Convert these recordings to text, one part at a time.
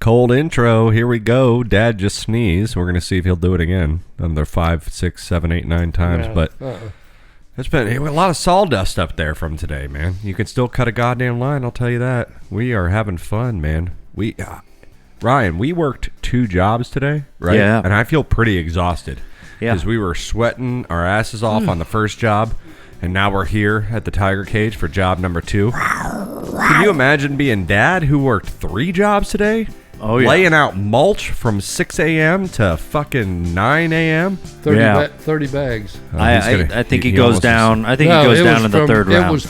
Cold intro. Here we go. Dad just sneezed. We're going to see if he'll do it again. Another 5, 6, 7, 8, 9 times. But it's been a lot of sawdust up there from today, man. You can still cut a goddamn line, I'll tell you that. We are having fun, man. Ryan, we worked 2 jobs today, right? Yeah. And I feel pretty exhausted. Yeah. Because we were sweating our asses off on the first job, and now we're here at the Tiger Cage for job number 2. Can you imagine being Dad who worked 3 jobs today? Oh, yeah. Laying out mulch from 6 a.m. to fucking 9 a.m. 30 bags. I think he goes down. I think he goes down in the third round. It was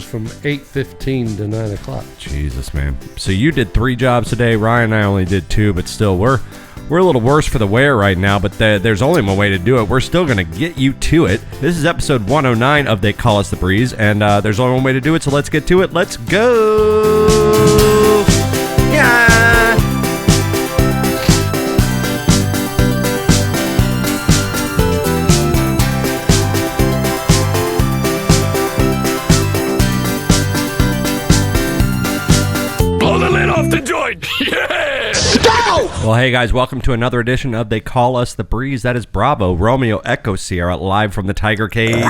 from 8:15 to 9 o'clock. Jesus, man. So you did 3 jobs today. Ryan and I only did 2, but still, we're a little worse for the wear right now, but there's only one way to do it. We're still going to get you to it. This is episode 109 of They Call Us the Breeze, and there's only one way to do it, so let's get to it. Let's go! Yeah! Blow the lid off the joint! Yeah! Go! Well, hey guys, welcome to another edition of They Call Us the Breeze. That is Bravo, Romeo, Echo, Sierra, live from the Tiger Cage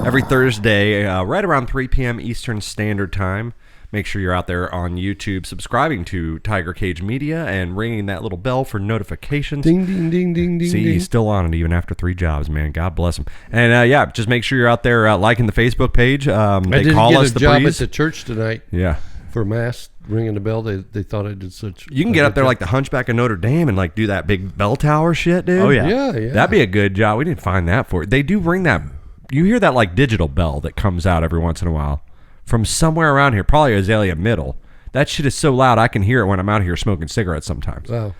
every Thursday, right around 3 p.m. Eastern Standard Time. Make sure you're out there on YouTube subscribing to Tiger Cage Media and ringing that little bell for notifications. Ding, ding, ding, ding, ding. See, ding. he's still on it even after 3 jobs, man. God bless him. And yeah, just make sure you're out there liking the Facebook page. They Call Us the Breeze. I did get a job at the church tonight. Yeah. For mass, ringing the bell. They thought I did such. You can get up there like the Hunchback of Notre Dame and like do that big bell tower shit, dude. Oh, yeah. Yeah. That'd be a good job. We didn't find that for it. They do ring that. You hear that like digital bell that comes out every once in a while from somewhere around here, probably Azalea Middle. That shit is so loud I can hear it when I'm out here smoking cigarettes sometimes. Wow.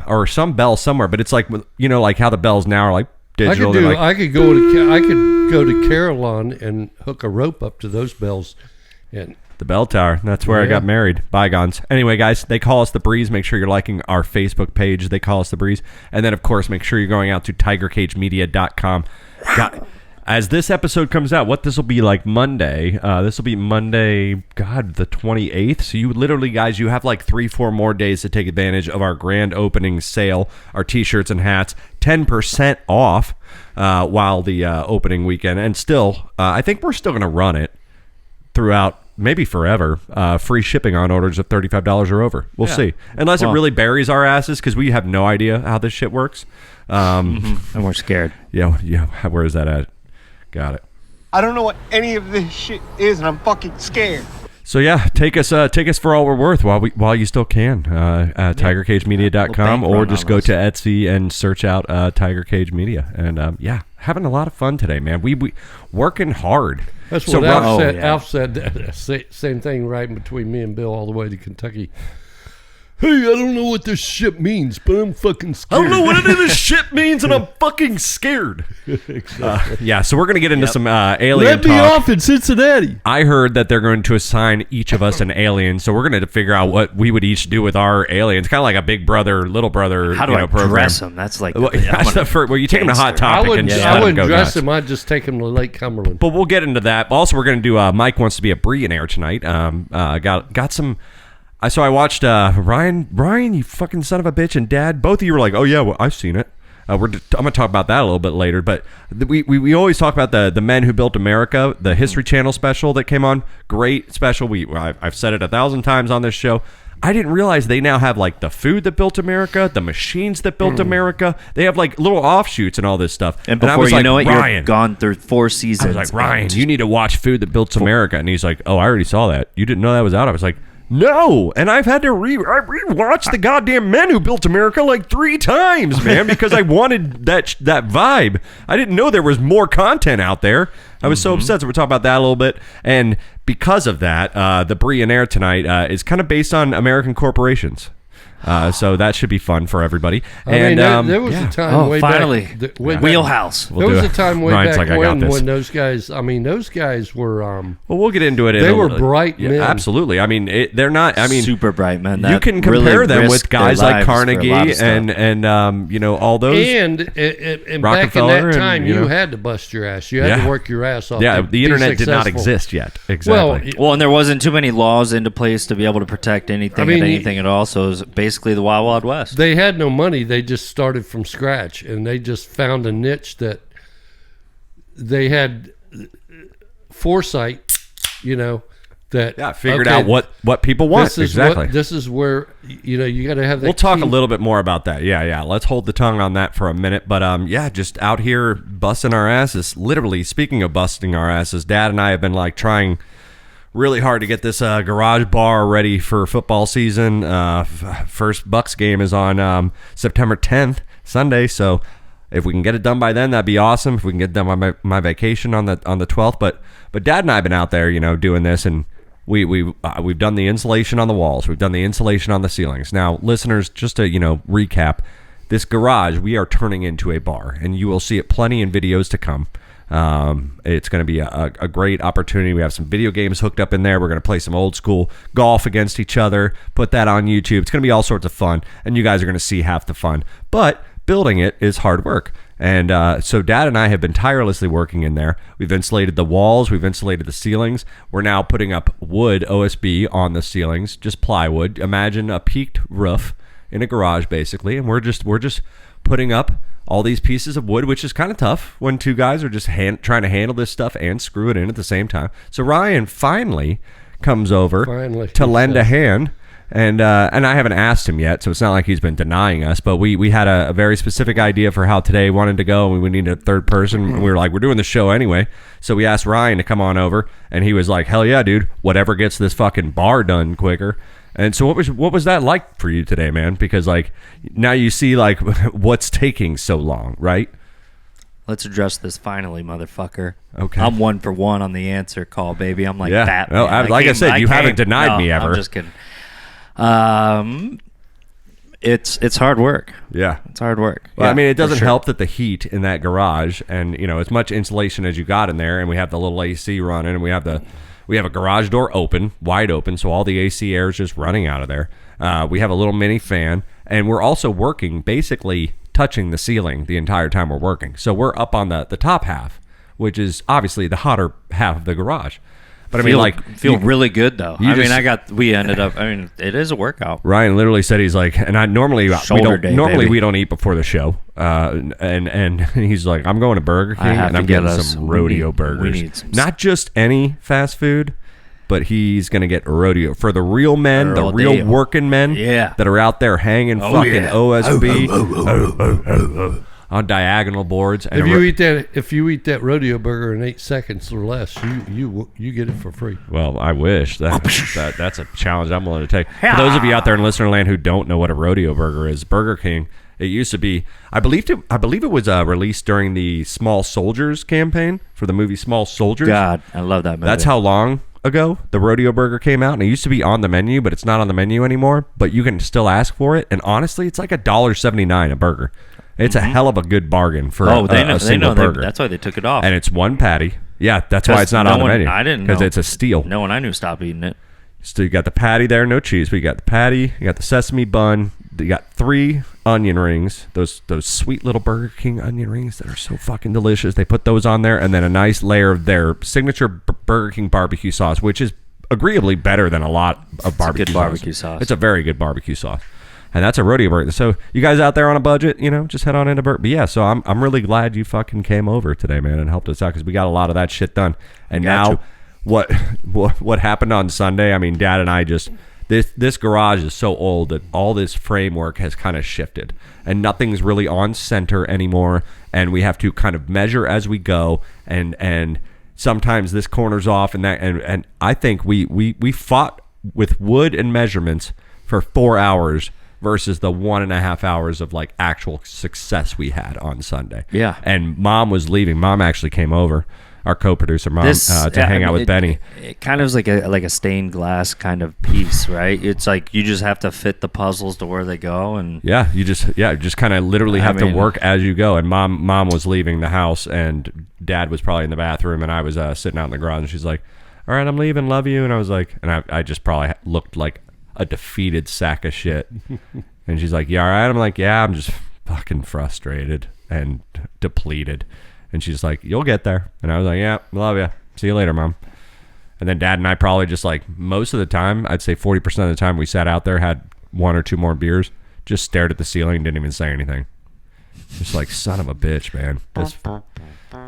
Or some bell somewhere, but it's like, you know, like how the bells now are like digital. I could go to Carolyn and hook a rope up to those bells, and the bell tower. That's where I got married. Bygones. Anyway, guys, They Call Us the Breeze. Make sure you're liking our Facebook page, They Call Us the Breeze. And then, of course, make sure you're going out to tigercagemedia.com. As this episode comes out, what this will be like Monday, this will be Monday, God, the 28th. So you literally, guys, you have like 3-4 more days to take advantage of our grand opening sale, our t-shirts and hats, 10% off while the opening weekend. And still, I think we're still going to run it throughout maybe forever. Free shipping on orders of $35 or over. We'll see. Unless it really buries our asses because we have no idea how this shit works. And we're scared. Yeah. Where is that at? Got it. I don't know what any of this shit is, and I'm fucking scared. So yeah, take us for all we're worth while you still can. TigerCageMedia.com, we'll or just go to Etsy and search out Tiger Cage Media. And having a lot of fun today, man. We working hard. that's what Alf said. Alf said same thing right between me and Bill all the way to Kentucky. Hey, I don't know what this shit means, but I'm fucking scared. I don't know what any of this shit means, and I'm fucking scared. Exactly. So we're going to get into some alien Let me talk. off in Cincinnati. I heard that they're going to assign each of us an alien, so we're going to figure out what we would each do with our aliens. Kind of like a big brother, little brother How do I program. dress them? That's like Well, you take them to Hot gangster. Topic and just I let them wouldn't go dress nuts. him. I'd just take him to Lake Cumberland. But we'll get into that. Also, we're going to do Mike Wants to Be a Bre'llionaire tonight. Got some... So I watched Ryan, you fucking son of a bitch, and Dad. Both of you were like, "Oh yeah, well, I've seen it." I'm going to talk about that a little bit later. But we always talk about the Men Who Built America, the History Channel special that came on. Great special. I've said it 1,000 times on this show. I didn't realize they now have like the food that built America, the machines that built America. They have like little offshoots and all this stuff. And before I was you like, know it, Ryan, you're gone through 4 seasons. I was like, Ryan, you need to watch Food That Built America. And he's like, oh, I already saw that. You didn't know that was out? I was like, no, and I've had to rewatch the goddamn Men Who Built America like 3 times, man, because I wanted that vibe. I didn't know there was more content out there. I was so upset. So we're talking about that a little bit, and because of that, the Bre'llionaire tonight is kind of based on American corporations. So that should be fun for everybody. I mean, there was a time way finally. back. Wheelhouse. There was a time way Ryan's back like, when those guys. I mean, those guys were. Well, we'll get into it. They were bright men. Absolutely. I mean, they're not. I mean, super bright men. You can compare them with guys like Carnegie and all those. And back in that time, you had to bust your ass. You had to work your ass off. Yeah, the internet did not exist yet. Exactly. Well, and there wasn't too many laws into place to be able to protect anything at all. So it was basically the Wild Wild West. They had no money. They just started from scratch, and they just found a niche that they had foresight. Figured out what people want. Exactly. This is where you got to have that. We'll talk a little bit more about that. Yeah. Let's hold the tongue on that for a minute. But just out here busting our asses. Literally, speaking of busting our asses, Dad and I have been trying really hard to get this garage bar ready for football season. First Bucks game is on September 10th, Sunday. So if we can get it done by then, that'd be awesome. If we can get it done by my vacation on the 12th. But Dad and I have been out there, doing this, and we've done the insulation on the walls. We've done the insulation on the ceilings. Now, listeners, just to recap, this garage we are turning into a bar, and you will see it plenty in videos to come. It's going to be a great opportunity. We have some video games hooked up in there. We're going to play some old school golf against each other, put that on YouTube. It's going to be all sorts of fun, and you guys are going to see half the fun. But building it is hard work. And so Dad and I have been tirelessly working in there. We've insulated the walls. We've insulated the ceilings. We're now putting up wood OSB on the ceilings, just plywood. Imagine a peaked roof in a garage, basically. And we're just putting up all these pieces of wood, which is kind of tough when two guys are just trying to handle this stuff and screw it in at the same time. So Ryan finally comes over to lend a hand. And I haven't asked him yet, so it's not like he's been denying us. But we had a very specific idea for how today wanted to go, and we needed a third person. And we were like, we're doing the show anyway. So we asked Ryan to come on over, and he was like, hell yeah, dude, whatever gets this fucking bar done quicker. And so what was that like for you today, man? Because now you see what's taking so long, right? Let's address this finally, motherfucker. Okay. I'm 1 for 1 on the answer call, baby. I'm like that. Well, I said, you haven't denied me ever. I'm just kidding. It's hard work. Yeah. It's hard work. Well, I mean, it doesn't help that the heat in that garage and, as much insulation as you got in there, and we have the little AC running, and we have a garage door open, wide open, so all the AC air is just running out of there. We have a little mini fan, and we're also working, basically touching the ceiling the entire time we're working. So we're up on the top half, which is obviously the hotter half of the garage. But I mean, feel really good though. We ended up. I mean, it is a workout. Ryan literally said he's like, and I normally we don't eat before the show, and he's like, I'm going to Burger King and I'm getting some rodeo burgers, not just any fast food, but he's gonna get rodeo for the real men, the real working men, that are out there hanging OSB. On diagonal boards. And if you eat that rodeo burger in 8 seconds or less, you get it for free. Well, I wish that's a challenge I'm willing to take. For those of you out there in listener land who don't know what a rodeo burger is, Burger King, it used to be. I believe it was released during the Small Soldiers campaign for the movie Small Soldiers. God, I love that movie. That's how long ago the rodeo burger came out, and it used to be on the menu, but it's not on the menu anymore. But you can still ask for it, and honestly, it's like $1.79 a burger. It's a hell of a good bargain for a single burger. That's why they took it off. And it's one patty. Yeah, that's why it's not on the menu. I didn't know. Because it's a steal. No one I knew stopped eating it. So you got the patty there, no cheese. But you got the patty, you got the sesame bun, you got 3 onion rings, those sweet little Burger King onion rings that are so fucking delicious. They put those on there, and then a nice layer of their signature Burger King barbecue sauce, which is agreeably better than a lot of barbecue sauce. It's a very good barbecue sauce. And that's a rodeo burger. So you guys out there on a budget, just head on into Burger. But yeah, so I'm really glad you fucking came over today, man, and helped us out because we got a lot of that shit done. And now what happened on Sunday? I mean, Dad and I just this garage is so old that all this framework has kind of shifted, and nothing's really on center anymore. And we have to kind of measure as we go, and sometimes this corner's off, and I think we fought with wood and measurements for 4 hours. Versus the 1.5 hours of actual success we had on Sunday. Yeah. And Mom was leaving. Mom actually came over our co-producer mom, to hang out with Benny. It kind of is like a stained glass kind of piece, right? It's like you just have to fit the puzzles to where they go, and you just kind of literally have to work as you go. And mom was leaving the house, and dad was probably in the bathroom, and I was sitting out in the garage, and she's like, "All right, I'm leaving, love you," and I was like, and I just probably looked like a defeated sack of shit. And she's like, "Yeah, all right." I'm like, "Yeah, I'm just fucking frustrated and depleted." And she's like, "You'll get there." And I was like, "Yeah, love you. See you later, Mom." And then Dad and I probably just like most of the time, I'd say 40% of the time we sat out there, had one or two more beers, just stared at the ceiling, didn't even say anything. Just like, son of a bitch, man.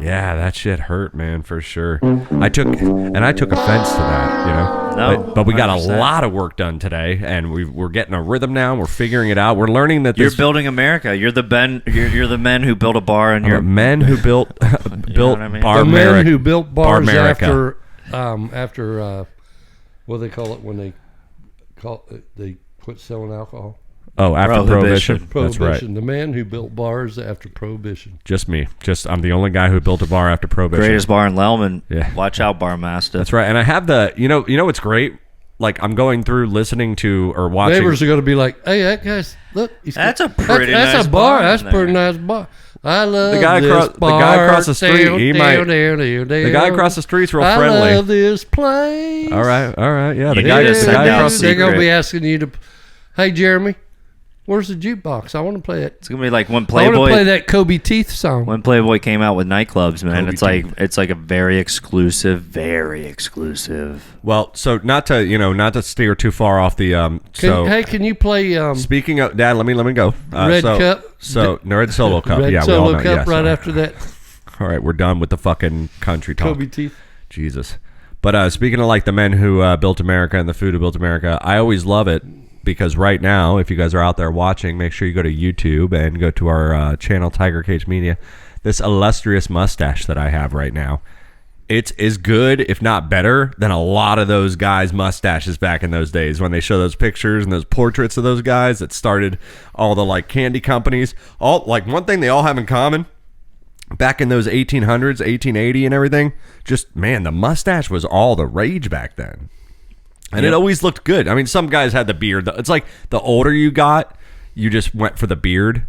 Yeah, that shit hurt, man, for sure. I took offense to that, you know. No, but we got 100%. a lot of work done today, and we're getting a rhythm now. We're figuring it out. We're learning that you're building America. You're the men who built a bar, and you're men who built built what I mean? bar. The men who built bars Bar-America. after what do they call it when they quit selling alcohol? Oh, after Prohibition. That's right. The man who built bars after Prohibition. Just me. I'm the only guy who built a bar after Prohibition. greatest bar in Lellman. Yeah. Watch out, Bar Master. That's right. And I have you know what's great? Like I'm going through listening to or watching. Neighbors are going to be like, "Hey, that guy's look. That's a pretty that's nice a bar. bar That's in a pretty there." nice bar. I love The guy this across- the bar. guy across the street, he might- The guy across the street's real I friendly. love this place. All right. Yeah. The You guy need to send out across the They're going to secret. be asking you to, "Hey, Jeremy, where's the jukebox? I want to play it. It's gonna be like when I want to play Playboy that Kobe Teeth song." when Playboy came out with nightclubs, man. Kobe It's like a very exclusive. Well, so not to steer too far off the Can you play speaking of Dad, let me go. Red Cup? So no, Red Solo Cup. Red Yeah, we Solo all know. Cup Yes, right all after that All right, we're done with the fucking country talk. Kobe Teeth? Jesus. But speaking of like the men who built America and the food who built America, I always love it because right now, if you guys are out there watching, make sure you go to YouTube and go to our channel, Tiger Cage Media. This illustrious mustache that I have right now, it's as good, if not better, than a lot of those guys' mustaches back in those days when they show those pictures and those portraits of those guys that started all the like candy companies. All like one thing they all have in common. Back in those 1800s, 1880 and everything, just, man, the mustache was all the rage back then. And it always looked good. I mean, some guys had the beard. It's like the older you got, you just went for the beard.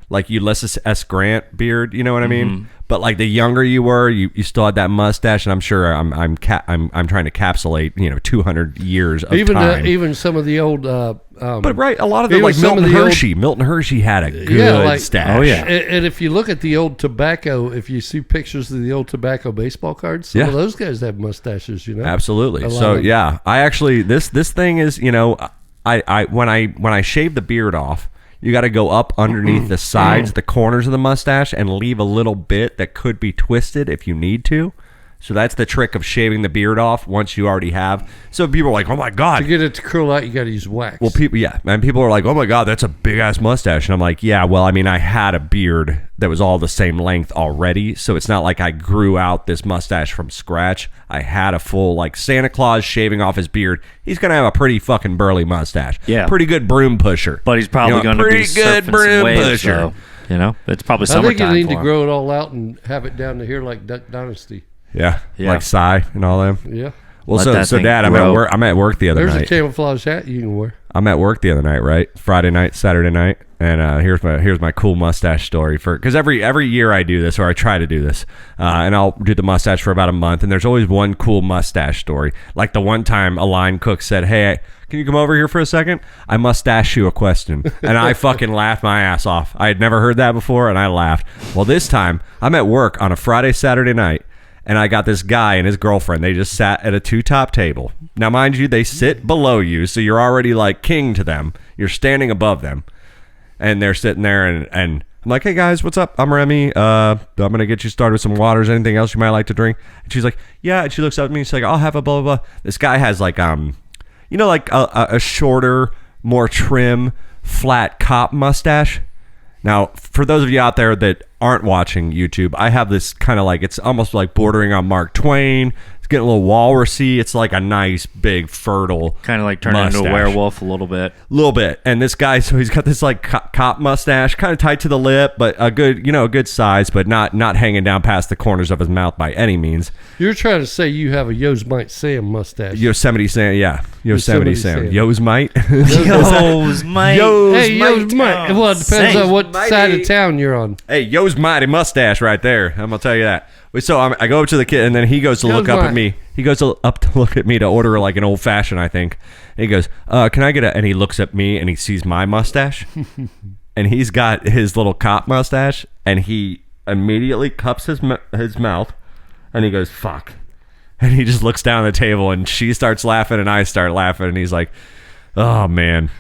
Like Ulysses S. Grant beard, you know what I mean? But like the younger you were, you still had that mustache, and I'm sure I'm trying to encapsulate 200 years of time. Even some of the old But right, a lot of the even like some of Milton the old- Hershey. Milton Hershey had a good stash. Oh, yeah. And if you look at the old tobacco, if you see pictures of the old tobacco baseball cards, some of those guys have mustaches, Absolutely. A lot So of them. yeah, I actually this thing is I when I shave the beard off, you got to go up underneath the sides, the corners of the mustache, and leave a little bit that could be twisted if you need to. So that's the trick of shaving the beard off once you already have. So people are like, "Oh my god!" To get it to curl out, you got to use wax. Well, people are like, "Oh my god, that's a big ass mustache," and I'm like, "Yeah, well, I mean, I had a beard that was all the same length already, so it's not like I grew out this mustache from scratch. I had a full like Santa Claus shaving off his beard. He's gonna have a pretty fucking burly mustache. Yeah. pretty good broom pusher. But he's probably going to be pretty good surfing some broom waves, pusher. so, it's probably I think you summertime need for to him. grow it all out and have it down to here like Duck Dynasty. Yeah, Yeah. like Psy and all them. Yeah. Well, Let so that Dad, thing I'm at grow. work. I'm at work the other There's a night. camouflage hat you can wear. I'm at work the other night, right? Friday night, Saturday night, and here's my cool mustache story because every year I do this, or I try to do this, and I'll do the mustache for about a month, and there's always one cool mustache story. Like the one time a line cook said, "Hey, can you come over here for a second? I must ask you a question," and I fucking laughed my ass off. I had never heard that before, and I laughed. Well, this time I'm at work on a Friday, Saturday night. And I got this guy and his girlfriend. They just sat at a two-top table. Now, mind you, they sit below you, so you're already like king to them. You're standing above them. And they're sitting there, and I'm like, "Hey, guys, what's up? I'm Remy. I'm going to get you started with some waters. Anything else you might like to drink?" And she's like, "Yeah." And she looks up at me. She's like, "I'll have a blah, blah, blah." This guy has like, like a shorter, more trim, flat cop mustache. Now, for those of you out there that aren't watching YouTube, I have this kind of like, it's almost like bordering on Mark Twain. It's getting a little walrusy. It's like a nice, big, fertile Kind of like turning into a mustache. werewolf a little bit. Little bit. And this guy, so he's got this like cop mustache, kind of tight to the lip, but a good, a good size, but not hanging down past the corners of his mouth by any means. You're trying to say you have a Yosemite Sam mustache. Yosemite Sam, yeah. Yosemite Sam. Sam. Yosemite. Yosemite. Hey, Yosemite. Well, it depends on what side of town you're on. Hey, Yosemite mustache right there. I'm going to tell you that. So I go up to the kid, and then he goes to look up at me. He goes up to look at me to order like an old fashioned, I think. And he goes, "Can I get a?" And he looks at me, and he sees my mustache, and he's got his little cop mustache, and he immediately cups his mouth, and he goes, "Fuck," and he just looks down at the table, and she starts laughing, and I start laughing, and he's like, "Oh man.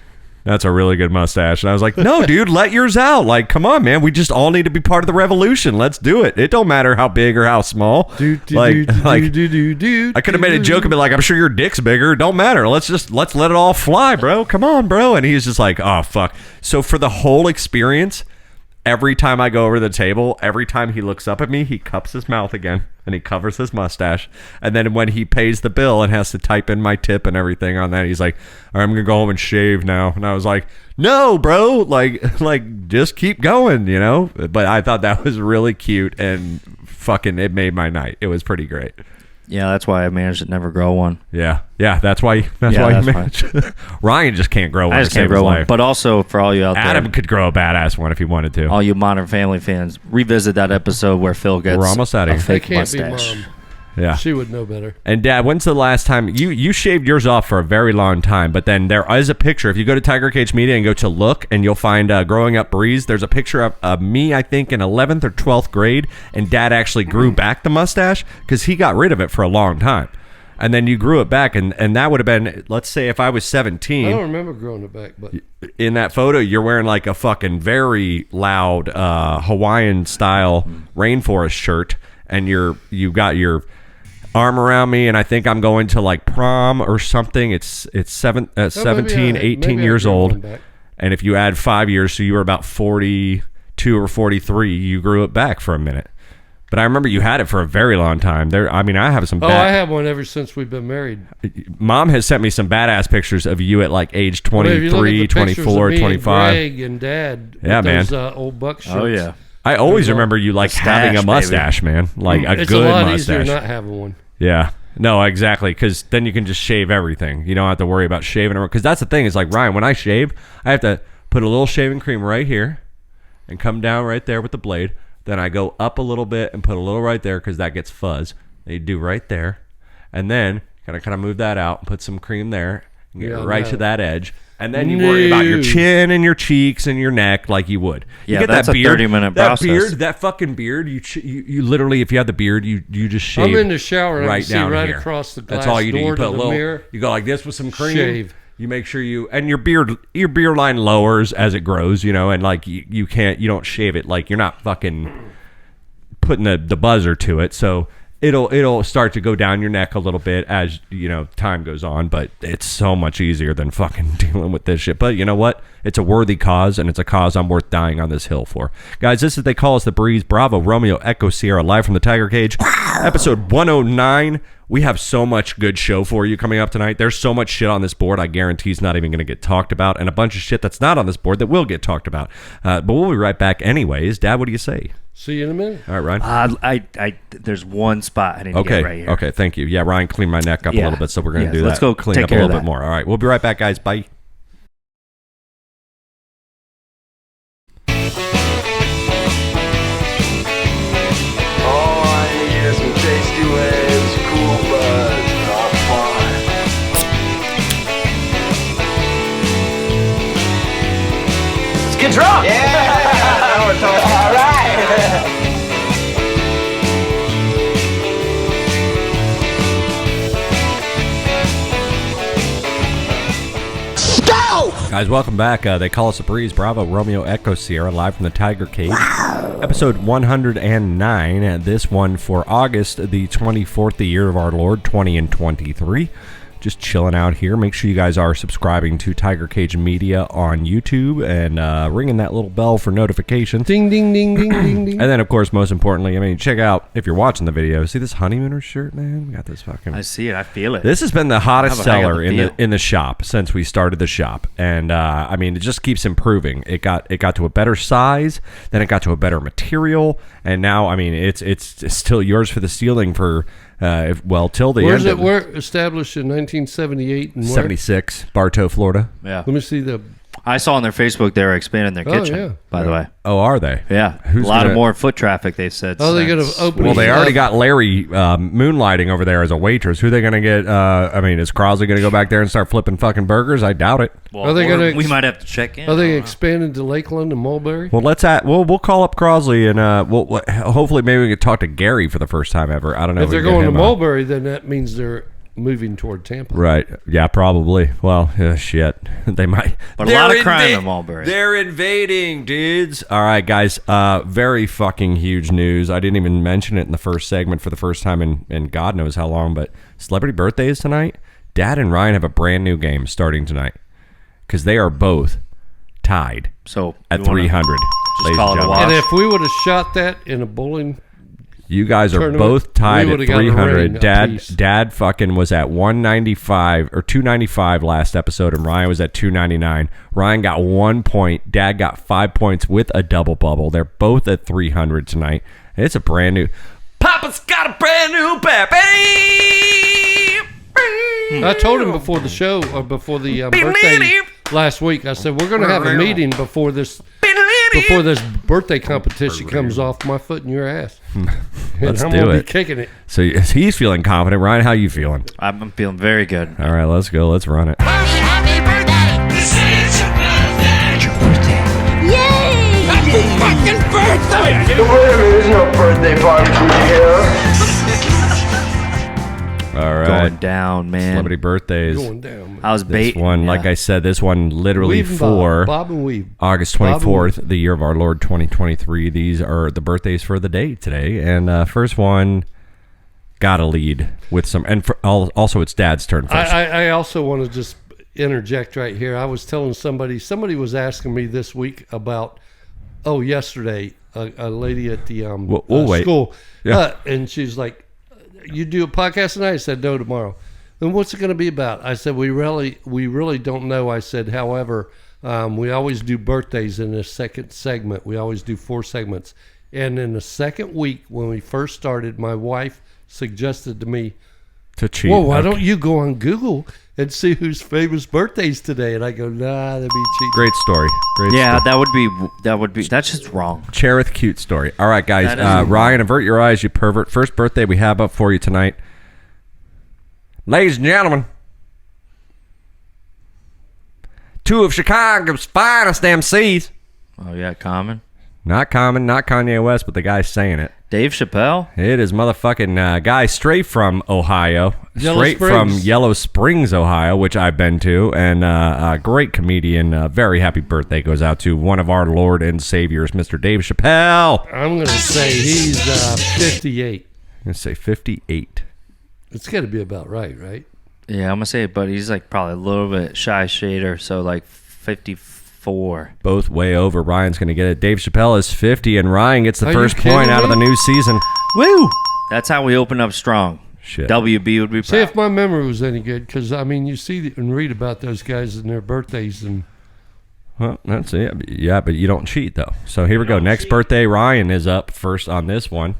That's a really good mustache." And I was like, "No, dude, let yours out. Like, come on, man. We just all need to be part of the revolution. Let's do it. It don't matter how big or how small." I could have made a joke and be like, "I'm sure your dick's bigger. It don't matter. Let's let it all fly, bro. Come on, bro." And he's just like, "Oh, fuck." So for the whole experience, every time I go over to the table, every time he looks up at me, he cups his mouth again and he covers his mustache. And then when he pays the bill and has to type in my tip and everything on that, he's like, "All right, I'm going to go home and shave now." And I was like, "No, bro, like just keep going, But I thought that was really cute and fucking it made my night. It was pretty great. Yeah, that's why I managed to never grow one. Yeah, that's why you managed. Ryan just can't grow one. I just can't grow one. But also for all you out there, Adam could grow a badass one if he wanted to. all you Modern Family fans, revisit that episode where Phil gets We're almost out of a here. That fake can't be mustache. Mom. Yeah. She would know better. And Dad, when's the last time you shaved yours off for a very long time? But then there is a picture. If you go to Tiger Cage Media and go to look, and you'll find Growing Up Breeze. There's a picture of me, I think, in 11th or 12th grade, and Dad actually grew back the mustache because he got rid of it for a long time. And then you grew it back, and that would have been, let's say, if I was 17. I don't remember growing it back, but In that photo, you're wearing like a fucking very loud Hawaiian style rainforest shirt, and you got your arm around me, and I think I'm going to like prom or something. It's 17, 18 years old. And if you add 5 years, so you were about 42 or 43, you grew it back for a minute. But I remember you had it for a very long time. I have some I have one ever since we've been married. Mom has sent me some badass pictures of you at like age 23, 24, 25. Greg and Dad. Yeah, with man. Those, old buck shirts. Oh, yeah. I always remember you like having a mustache, man. Like a It's good a lot mustache. easier not having one. Yeah. No, exactly. Because then you can just shave everything. You don't have to worry about shaving. Because that's the thing is like, Ryan, when I shave, I have to put a little shaving cream right here and come down right there with the blade. Then I go up a little bit and put a little right there because that gets fuzz. Then you do right there. And then kind of move that out and put some cream there and get right to that edge. And then you worry about your chin and your cheeks and your neck like you would. Yeah, you get that's that beard, a 30-minute that process. Beard, that fucking beard, you literally, if you have the beard, you just shave. I'm in the shower and I right can see down right here. across the glass That's all you do. You door put to a the little, mirror. you go like this with some cream. Shave. You make sure and your beard line lowers as it grows, and like you don't shave it. Like you're not fucking putting the buzzer to it, so it'll start to go down your neck a little bit as time goes on, but it's so much easier than fucking dealing with this shit. But you know what, it's a worthy cause, and it's a cause I'm worth dying on this hill for. Guys, this is They Call Us the Breeze. Bravo Romeo Echo Sierra, live from the Tiger Cage, episode 109. We have so much good show for you coming up tonight. There's so much shit on this board I guarantee is not even going to get talked about, and a bunch of shit that's not on this board that will get talked about. But we'll be right back anyways. Dad, what do you say? See you in a minute. All right, Ryan. There's one spot I need to get right here. Okay, thank you. Yeah, Ryan cleaned my neck up a little bit, so we're going to do that. Let's go clean take up a care little of bit more. All right, we'll be right back, guys. Bye. All I need is some tasty waves, cool buds, and all fun. Let's get drunk! Yeah! We're talking. All right! Guys, welcome back. They Call Us a Breeze. Bravo Romeo Echo Sierra, live from the Tiger Cage. Episode 109. This one for August, the 24th, the year of our Lord, 20 and 23. just chilling out here. Make sure you guys are subscribing to Tiger Cage Media on YouTube and ringing that little bell for notifications. Ding, ding, ding, ding, ding, ding. And then, of course, most importantly, I mean, check out, if you're watching the video, see this Honeymooner shirt, man? We got this fucking... I see it. I feel it. This has been the hottest How about I got seller the in the shop since we started the shop. And, I mean, it just keeps improving. It got to a better size, then it got to a better material, and now, I mean, it's still yours for the stealing for... till the Where's end. it? We're established in 1978 and 76, Bartow, Florida. Yeah. Let me see the. I saw on their Facebook they were expanding their kitchen, yeah. by the way. Oh, are they? Yeah. Who's a lot gonna- more foot traffic, they've said. Oh, they're since. gonna open. Well, they it already up. got Larry moonlighting over there as a waitress. Who are they going to get? I mean, is Crosley going to go back there and start flipping fucking burgers? I doubt it. Well, Are they or gonna we might have to check in. Are they I don't know. expanding to Lakeland and Mulberry? Well, we'll call up Crosley and we'll hopefully maybe we can talk to Gary for the first time ever. I don't know If we they're can get going to him on. Mulberry, then that means they're moving toward Tampa. Right. Yeah, probably. Well, shit. They might. But a lot of crime in Mulberry. They're invading, dudes. All right, guys. Very fucking huge news. I didn't even mention it in the first segment for the first time in God knows how long, but celebrity birthdays tonight. Dad and Ryan have a brand new game starting tonight because they are both tied So at you wanna 300. ladies call and it a gentlemen. wash? And if we would have shot that in a bowling, You guys are tournament, both tied we at would've got a 300. ring apiece. Dad fucking was at 195 or 295 last episode, and Ryan was at 299. Ryan got 1 point. Dad got 5 points with a double bubble. They're both at 300 tonight. And it's a brand new. Papa's got a brand new baby. I told him before the show or before the birthday last week. I said we're going to have a meeting before this birthday competition comes off my foot in your ass. Let's I'm do gonna it. Be kicking it. So he's feeling confident. Ryan, how you feeling? I'm feeling very good. All right, let's go. Let's run it. Happy birthday! This is your birthday! Yay! Happy fucking birthday! Wait a minute, there's no birthday barbecue here. All right. Going down, man. Celebrity birthdays. Going down. Man. I was This baiting. one, yeah. like I said, this one literally Weave and for Bob and Weave. August Bob and 24th, the year of our Lord 2023. These are the birthdays for the day today. And first one, got to lead with some. And also, it's Dad's turn first. I also want to just interject right here. I was telling somebody was asking me this week about, yesterday, a lady at the we'll wait. school. Yeah. And she's like, you do a podcast tonight? I said, no, tomorrow. Then what's it going to be about? I said, we really don't know. I said, however, we always do birthdays in this second segment. We always do 4 segments. And in the second week, when we first started, my wife suggested to me, to cheat. well, why Okay. don't you go on Google and see whose famous birthday's today? And I go, nah, that'd be cheating. Great story. Great Yeah, story. that would be. That's just wrong. Cherith cute story. All right, guys. That is- Ryan, avert your eyes, you pervert. First birthday we have up for you tonight. Ladies and gentlemen, 2 of Chicago's finest MCs. Oh yeah, Common. Not Common, not Kanye West, but the guy saying it. Dave Chappelle. It is motherfucking guy straight from Ohio. Yellow straight from Springs. Yellow Springs, Ohio, which I've been to. And a great comedian. Very happy birthday goes out to one of our Lord and Saviors, Mr. Dave Chappelle. I'm going to say he's 58. I'm going to say 58. It's got to be about right? Yeah, I'm gonna say it, but he's like probably a little bit shy shader, so like 54. Both way over. Ryan's going to get it. Dave Chappelle is 50, and Ryan gets the Are you first kidding point out of the me? new season. Woo! That's how we open up strong. Shit. WB would be See proud. if my memory was any good, because, I mean, you see and read about those guys and their birthdays, and Well, that's it. Yeah, but you don't cheat, though. So here we go. Next birthday, Ryan is up first on this one.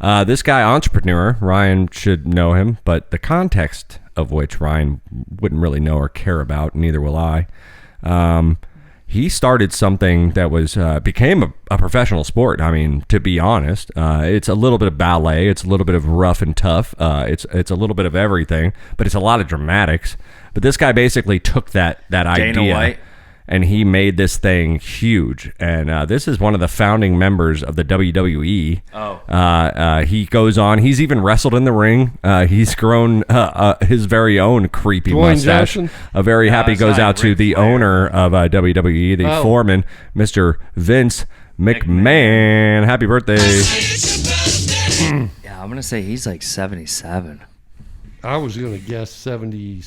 This guy, entrepreneur, Ryan should know him, but the context of which Ryan wouldn't really know or care about, neither will I. He started something that was became a professional sport. I mean, to be honest, it's a little bit of ballet, it's a little bit of rough and tough, it's a little bit of everything, but it's a lot of dramatics. But this guy basically took that idea. White. And he made this thing huge. And this is one of the founding members of the WWE. Oh. He goes on. He's even wrestled in the ring. He's grown his very own creepy Dwayne mustache. Johnson? A very happy it's goes not out to Ric the Flair. owner of WWE, the Oh. foreman, Mr. Vince McMahon. Happy birthday. Yeah, I'm gonna say he's like 77. I was going to guess 70.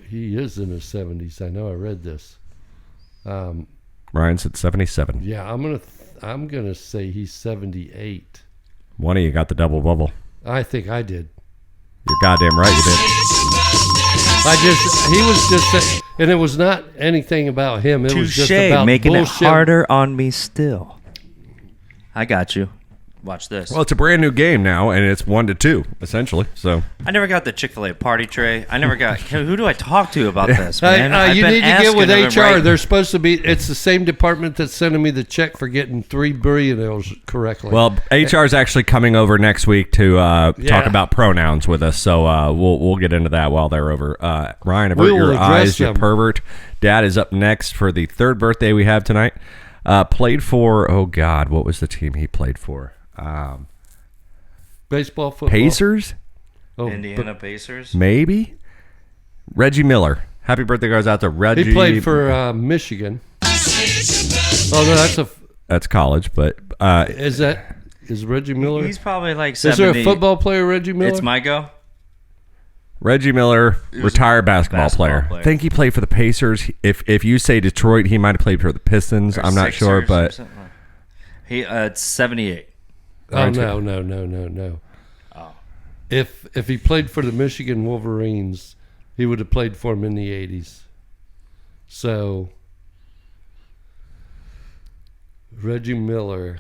He is in his 70s. I know. I read this. Ryan said 77. Yeah, I'm gonna say he's 78. One of you got the double bubble. I think I did. You're goddamn right you did. He was just, and it was not anything about him. It was just Touche, about making bullshit. it harder on me still. I got you. Watch this. Well, it's a brand new game now, and it's 1-2 essentially. So I never got the Chick-fil-A party tray. I never got. Who do I talk to about this, man? I've You been need to get with asking them, HR. right? They're supposed to be. It's the same department that's sending me the check for getting 3 Bre'llionaires correctly. well, HR is actually coming over next week to talk about pronouns with us. So we'll get into that while they're over. Ryan, avert We will your address eyes, you them. pervert. Dad is up next for the third birthday we have tonight. Played for. Oh God, what was the team he played for? Baseball, football, Pacers. Indiana Pacers. Maybe Reggie Miller. Happy birthday goes out to Reggie. He played for Michigan. Oh no, That's college, but is Reggie Miller? He's probably like Is 70. there a football player, Reggie Miller? It's my go. Reggie Miller, retired basketball player. I think he played for the Pacers. If you say Detroit, he might have played for the Pistons. Or I'm not sure, Sixers or but something. It's 78. Oh no. Oh. If he played for the Michigan Wolverines, he would have played for them in the 80s. So Reggie Miller.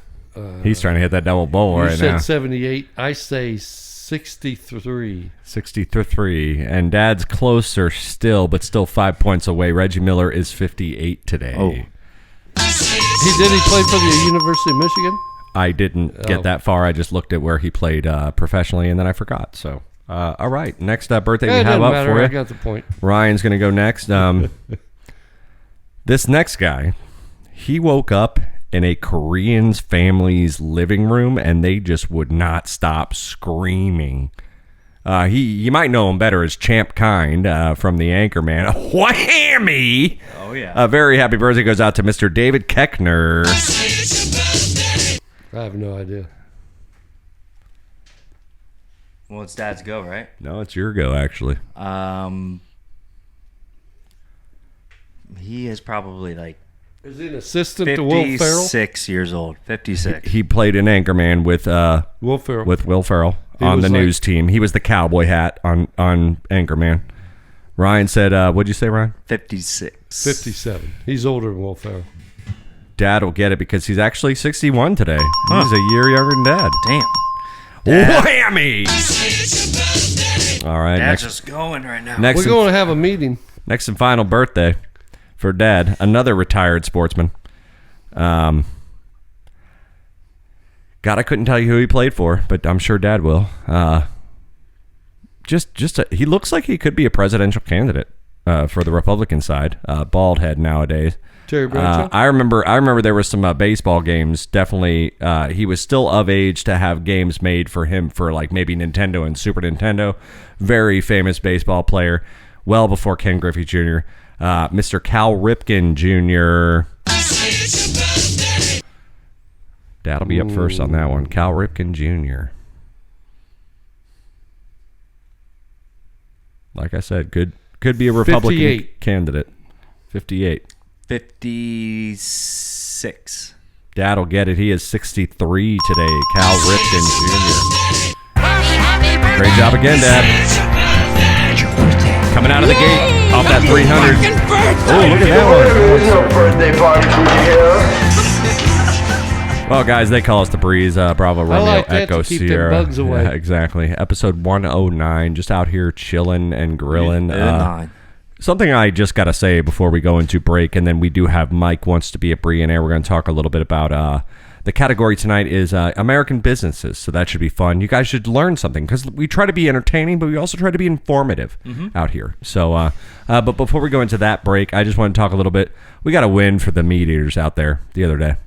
he's trying to hit that double bowl You right said now. 78. I say 63. 63, and Dad's closer still, but still 5 points away. Reggie Miller is 58 today. Oh. He play for the University of Michigan? I didn't get that far. I just looked at where he played professionally, and then I forgot. So, all right. Next birthday It we have doesn't up matter. for I you. got the point. Ryan's going to go next. This next guy, he woke up in a Korean's family's living room, and they just would not stop screaming. You might know him better as Champ Kind from the Anchorman. Whammy! Oh, yeah. A very happy birthday goes out to Mr. David Keckner. I have no idea. Well, it's Dad's go, right? No, it's your go, actually. He is probably like Is he an assistant to Will Ferrell? 56 years old. 56. He played in Anchorman with Will Ferrell. Will Ferrell He on was the like- news team. He was the cowboy hat on Anchorman. Ryan said, what'd you say, Ryan? 56. 57. He's older than Will Ferrell. Dad will get it because he's actually 61 today. He's a year younger than Dad. Damn. Whammy! All right, Dad's next, just going right now. next, We're and, going to have a meeting. next and final birthday for Dad, another retired sportsman. God, I couldn't tell you who he played for, but I'm sure Dad will. He looks like he could be a presidential candidate for the Republican side. Bald head nowadays. Terry Bradshaw? I remember there was some baseball games. Definitely, he was still of age to have games made for him for like maybe Nintendo and Super Nintendo. Very famous baseball player, well before Ken Griffey Jr. Mr. Cal Ripken Jr. Dad'll be up first on that one. Cal Ripken Jr. Like I said, could be a Republican 58. candidate. 58. 56. Dad'll get it. He is 63 today. Cal Ripken Jr. Great job again, Dad. Coming out of the gate off that 300. Oh, look at that There's no birthday party for you here. one. Well, guys, they call us the Breeze. Bravo, Romeo, like that Echo, to keep them Sierra. bugs away. Yeah, exactly. Episode 109. Just out here chilling and grilling. Something I just got to say before we go into break, and then we do have Mike wants to be a Bre'llionaire. We're going to talk a little bit about the category tonight is American businesses, so that should be fun. You guys should learn something because we try to be entertaining, but we also try to be informative out here. So, but before we go into that break, I just want to talk a little bit. We got a win for the meat eaters out there the other day.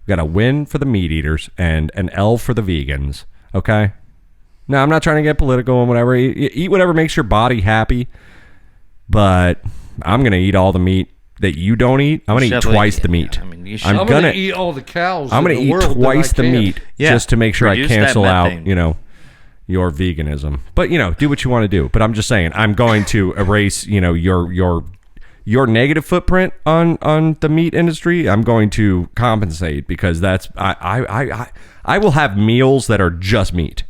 We got a win for the meat eaters and an L for the vegans, okay? Now, I'm not trying to get political and whatever. Eat whatever makes your body happy. But I'm going to eat all the meat that you don't eat, I'm going to eat twice the meat. I mean, you should. I'm I'm gonna gonna eat all the cows. I'm going to eat twice the meat Yeah. just to make sure I Reduce that cancel out, methane. your veganism. But do what you want to do. But I'm just saying, I'm going to erase, your negative footprint on the meat industry. I'm going to compensate because that's I will have meals that are just meat.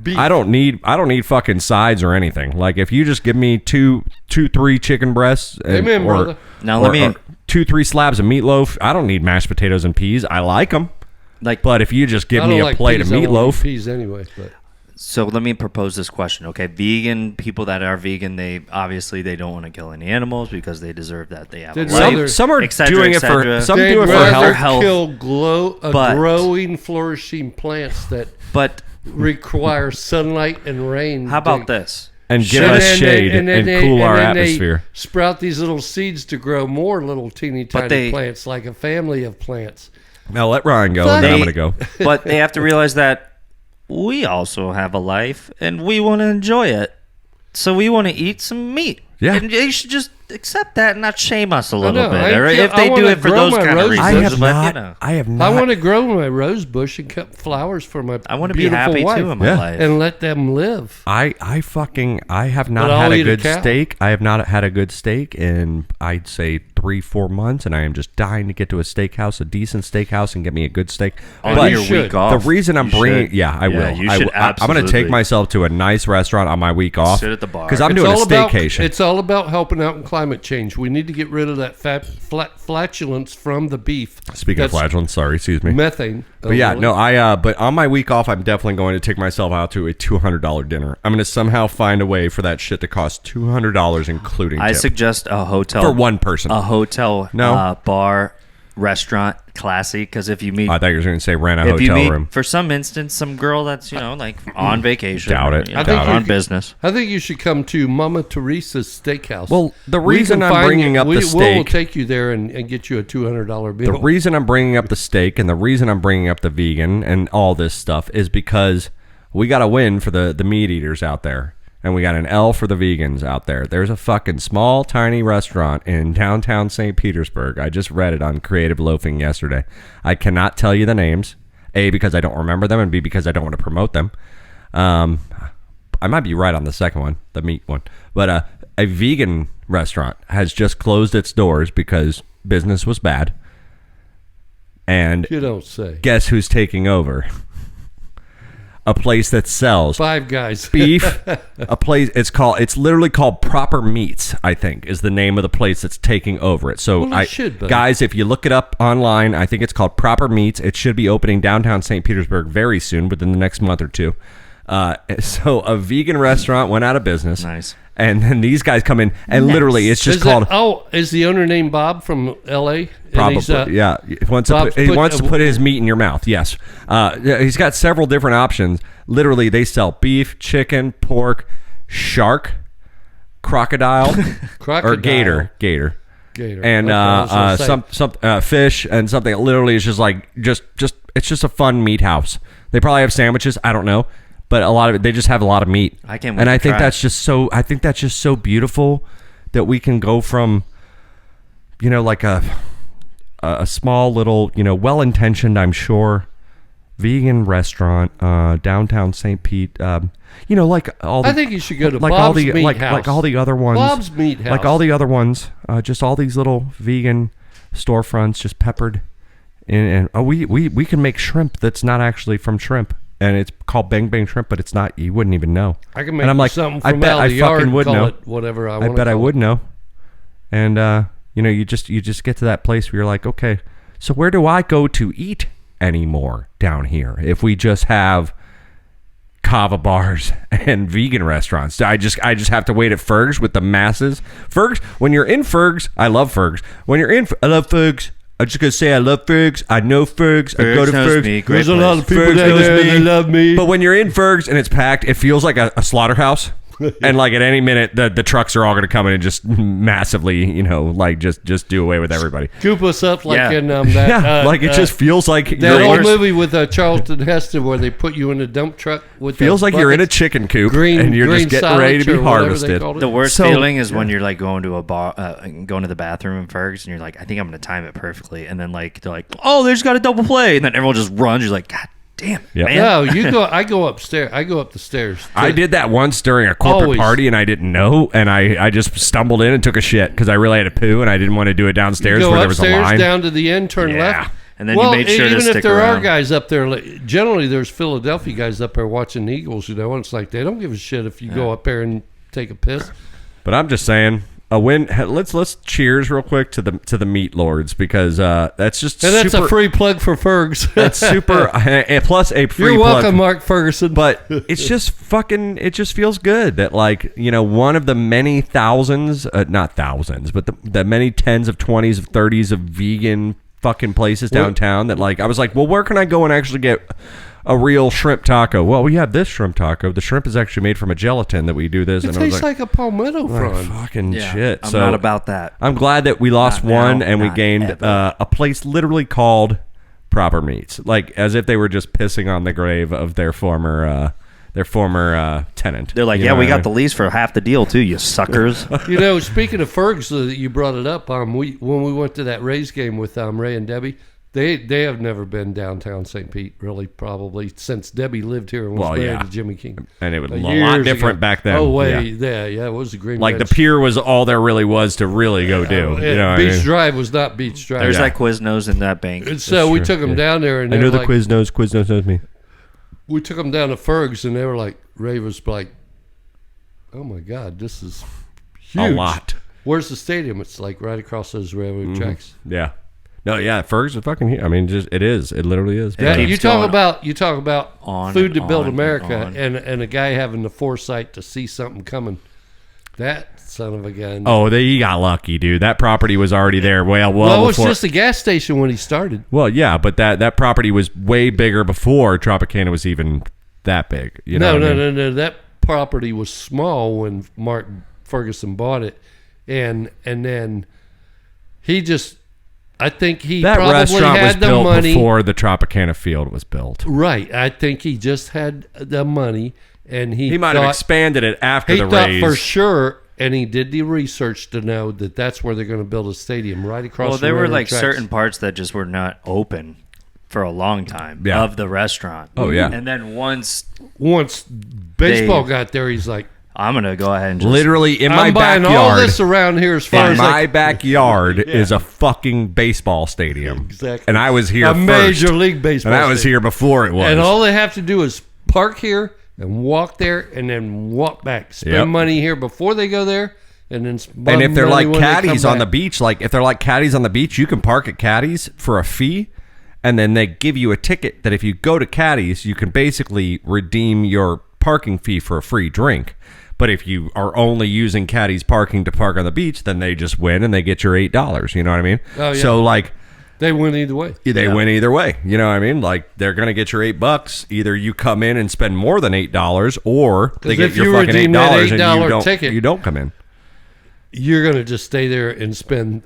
Beef. I don't need fucking sides or anything. Like if you just give me two, 3 chicken breasts, Amen, brother. Now let me- or 2-3 slabs of meatloaf. I don't need mashed potatoes and peas. I like them, but if you just give I me don't a like plate peas. of I won't eat meatloaf, peas anyway. But So let me propose this question, okay? Vegan people that are vegan, they don't want to kill any animals because they deserve that. They have a They'd life, rather- some are et cetera, doing et it for cetera. some they'd do it for rather health. health. kill But- growing, flourishing plants that But require sunlight and rain. how about this? And give And us then shade they- and then cool they- our and then they atmosphere. Sprout these little seeds to grow more little teeny tiny they- plants, like a family of plants. Now let Ryan go, and then I'm going to go. But they have to realize that we also have a life and we want to enjoy it. So we want to eat some meat. Yeah. And you should just accept that and not shame us a little know. bit. I Or feel- if they I do wanna it for grow those my kind of roses. reasons, I have not. I want to grow my rose bush and cut flowers for my I want to be beautiful happy wife too in my Yeah. life. and let them live. I have not But I'll had a eat a good cow. steak. I have not had a good steak in, I'd say, 3-4 months, and I am just dying to get to a steakhouse, a decent steakhouse, and get me a good steak. On But your should. week off. the reason I'm you bringing, should. I will. You I should will. I'm going to take absolutely. myself to a nice restaurant on my week off. Sit at the bar. Because I'm It's doing a all about- staycation. It's all about helping out in climate change. We need to get rid of that flatulence from the beef. Speaking of That's flatulence, sorry, excuse me. methane. But yeah, no, but on my week off, I'm definitely going to take myself out to a $200 dinner. I'm going to somehow find a way for that shit to cost $200, including I tip. suggest a hotel For one person. a hotel, No. bar, restaurant, classy. Because if you meet, I thought you were going to say rent a if you hotel meet room. for some instance some girl that's like on vacation, Doubt or, it. you know, I think on you- business. I think you should come to Mama Teresa's Steakhouse. Well, the We reason can I'm find bringing you- up the We'll steak, take you there and get you a $200 bill. the reason I'm bringing up the steak and the reason I'm bringing up the vegan and all this stuff is because we got to win for the meat eaters out there. And we got an L for the vegans out there. There's a fucking small, tiny restaurant in downtown St. Petersburg. I just read it on Creative Loafing yesterday. I cannot tell you the names. A, because I don't remember them, and B, because I don't want to promote them. I might be right on the second one, the meat one. But a vegan restaurant has just closed its doors because business was bad. And You don't say. guess who's taking over? A place that sells Five Guys. beef. A place. It's literally called Proper Meats, I think, is the name of the place that's taking over it. So, Well, it should be. guys, if you look it up online, I think it's called Proper Meats. It should be opening downtown St. Petersburg very soon, within the next month or two. So a vegan restaurant went out of business. Nice. And then these guys come in, and literally, it's just called. Is the owner named Bob from L.A.? And Probably, he's, yeah. He wants Bob's to put his meat in your mouth. Yes, he's got several different options. Literally, they sell beef, chicken, pork, shark, crocodile, or gator, Gator. and Okay, I was gonna say. some fish and something. That literally is just like it's just a fun meat house. They probably have sandwiches. I don't know. But a lot of it, they just have a lot of meat. I can't wait and to I think try that's just so. I think that's just so beautiful that we can go from, like a small little, well-intentioned, I'm sure, vegan restaurant downtown St. Pete. Like all. The, I think you should go to like Bob's all the Meat House. like all the other ones. Bob's Meat House. Like all the other ones, just all these little vegan storefronts just peppered in. And we can make shrimp that's not actually from shrimp. And it's called Bang Bang Shrimp, but it's not. You wouldn't even know. I can make and I'm like, something I from bet out of I the yard fucking would call know. it whatever I I want. bet I would know. And you just get to that place where you're like, okay, so where do I go to eat anymore down here? If we just have kava bars and vegan restaurants, I just have to wait at Ferg's with the masses. Ferg's, when you're in Ferg's, I love Ferg's. When you're in, I love Ferg's. I'm just gonna say I love Ferg's. I know Ferg's. I go to knows Ferg's. me. Great There's a lot of place. people Ferg's down knows there. me. They love me. But when you're in Ferg's and it's packed, it feels like a slaughterhouse. And like at any minute, the trucks are all going to come in and just massively, like just do away with everybody. Scoop us up like Yeah. in that. Yeah, like it just feels like that you're old in, movie with Charlton Heston where they put you in a dump truck with feels the like you're in a buckets, chicken coop green, and you're just green getting ready to silage be or whatever they harvested. called it. The worst So- feeling is when you're like going to a bar, going to the bathroom in Fergus, and you're like, I think I'm going to time it perfectly, and then like they're like, oh, they just got a double play, and then everyone just runs. You're like, God damn, Yep. man. No, I go upstairs. I go up the stairs. I did that once during a corporate Always. party and I didn't know, and I just stumbled in and took a shit because I really had to poo and I didn't want to do it downstairs Go where there was a upstairs, line. down to the end, turn Yeah. left. And then well, you made sure to even stick if there around. are guys up there, like, generally there's Philadelphia guys up there watching the Eagles. And it's like they don't give a shit if you go up there and take a piss. But I'm just saying, a win. Let's cheers real quick to the meat lords because that's just And that's super, a free plug for Fergs. That's super. And plus a free You're welcome, plug. Mark Ferguson. But it's just fucking. It just feels good that one of the many thousands, not thousands, but the many tens of 20s of 30s of vegan fucking places downtown that I was like, well, where can I go and actually get a real shrimp taco? Well, we have this shrimp taco. The shrimp is actually made from a gelatin that we do this. it and I was tastes like a palmetto frond. fucking Yeah, shit. I'm So not about that. I'm glad that we lost Not one now, and we not gained ever. a place literally called Proper Meats, like as if they were just pissing on the grave of their former tenant. They're like, You yeah, know we what I got mean? the lease for half the deal too, you suckers. Speaking of Fergs, that you brought it up. When we went to that Rays game with Ray and Debbie, they have never been downtown St. Pete, really, probably since Debbie lived here and was married yeah. to Jimmy King. And it was a Years lot different ago. back then. Oh, way, Yeah. yeah, it was a green. Like the Reds. pier was all there really was to really go do. Beach You know what I mean? Drive was not Beach Drive. There's Yeah. that Quiznos in that bank. And so we took them down there, and I they know were the like, Quiznos knows me. we took them down to Fergs, and they were like, Ray was like, oh my God, this is huge. A lot. Where's the stadium? It's like right across those railroad tracks. Yeah. No, yeah, Fergs is fucking here. I mean, it is. It literally is. Yeah, keeps you talk going about on food to and build on America, and and a guy having the foresight to see something coming. That son of a gun. Oh, he got lucky, dude. That property was already there well well, it was before. just a gas station when he started. Well, yeah, but that property was way bigger before Tropicana was even that big. You know what I mean? No. That property was small when Mark Ferguson bought it, and then he just. I think he That probably restaurant was had the built money. before the Tropicana field was built. Right. I think he just had the money, and He might have thought- expanded it after He the thought Rays. for sure, and he did the research to know that that's where they're going to build a stadium right across. Well, the there were railroad like tracks. certain parts that just were not open for a long time Yeah. of the restaurant. Oh, yeah. And then once Once baseball got there, he's like, I'm gonna go ahead and just Literally in my "I'm buying backyard. all this around here as far In as my like backyard is a fucking baseball stadium. Exactly. And I was here a first. major league baseball." And I was stadium. here before it was. and all they have to do is park here and walk there, and then walk back. Spend Yep. money here before they go there, and then spend And if they're money like when they caddies come on the back. beach, you can park at caddies for a fee, and then they give you a ticket that if you go to caddies, you can basically redeem your parking fee for a free drink. But if you are only using caddies parking to park on the beach, then they just win and they get your $8. You know what I mean? Oh, yeah. So like They win either way. they win either way. You know what I mean? Like they're gonna get your $8. Either you come in and spend more than $8, or they 'Cause get if your you fucking redeem that $8 and $8 ticket- you don't come in. You're going to just stay there and spend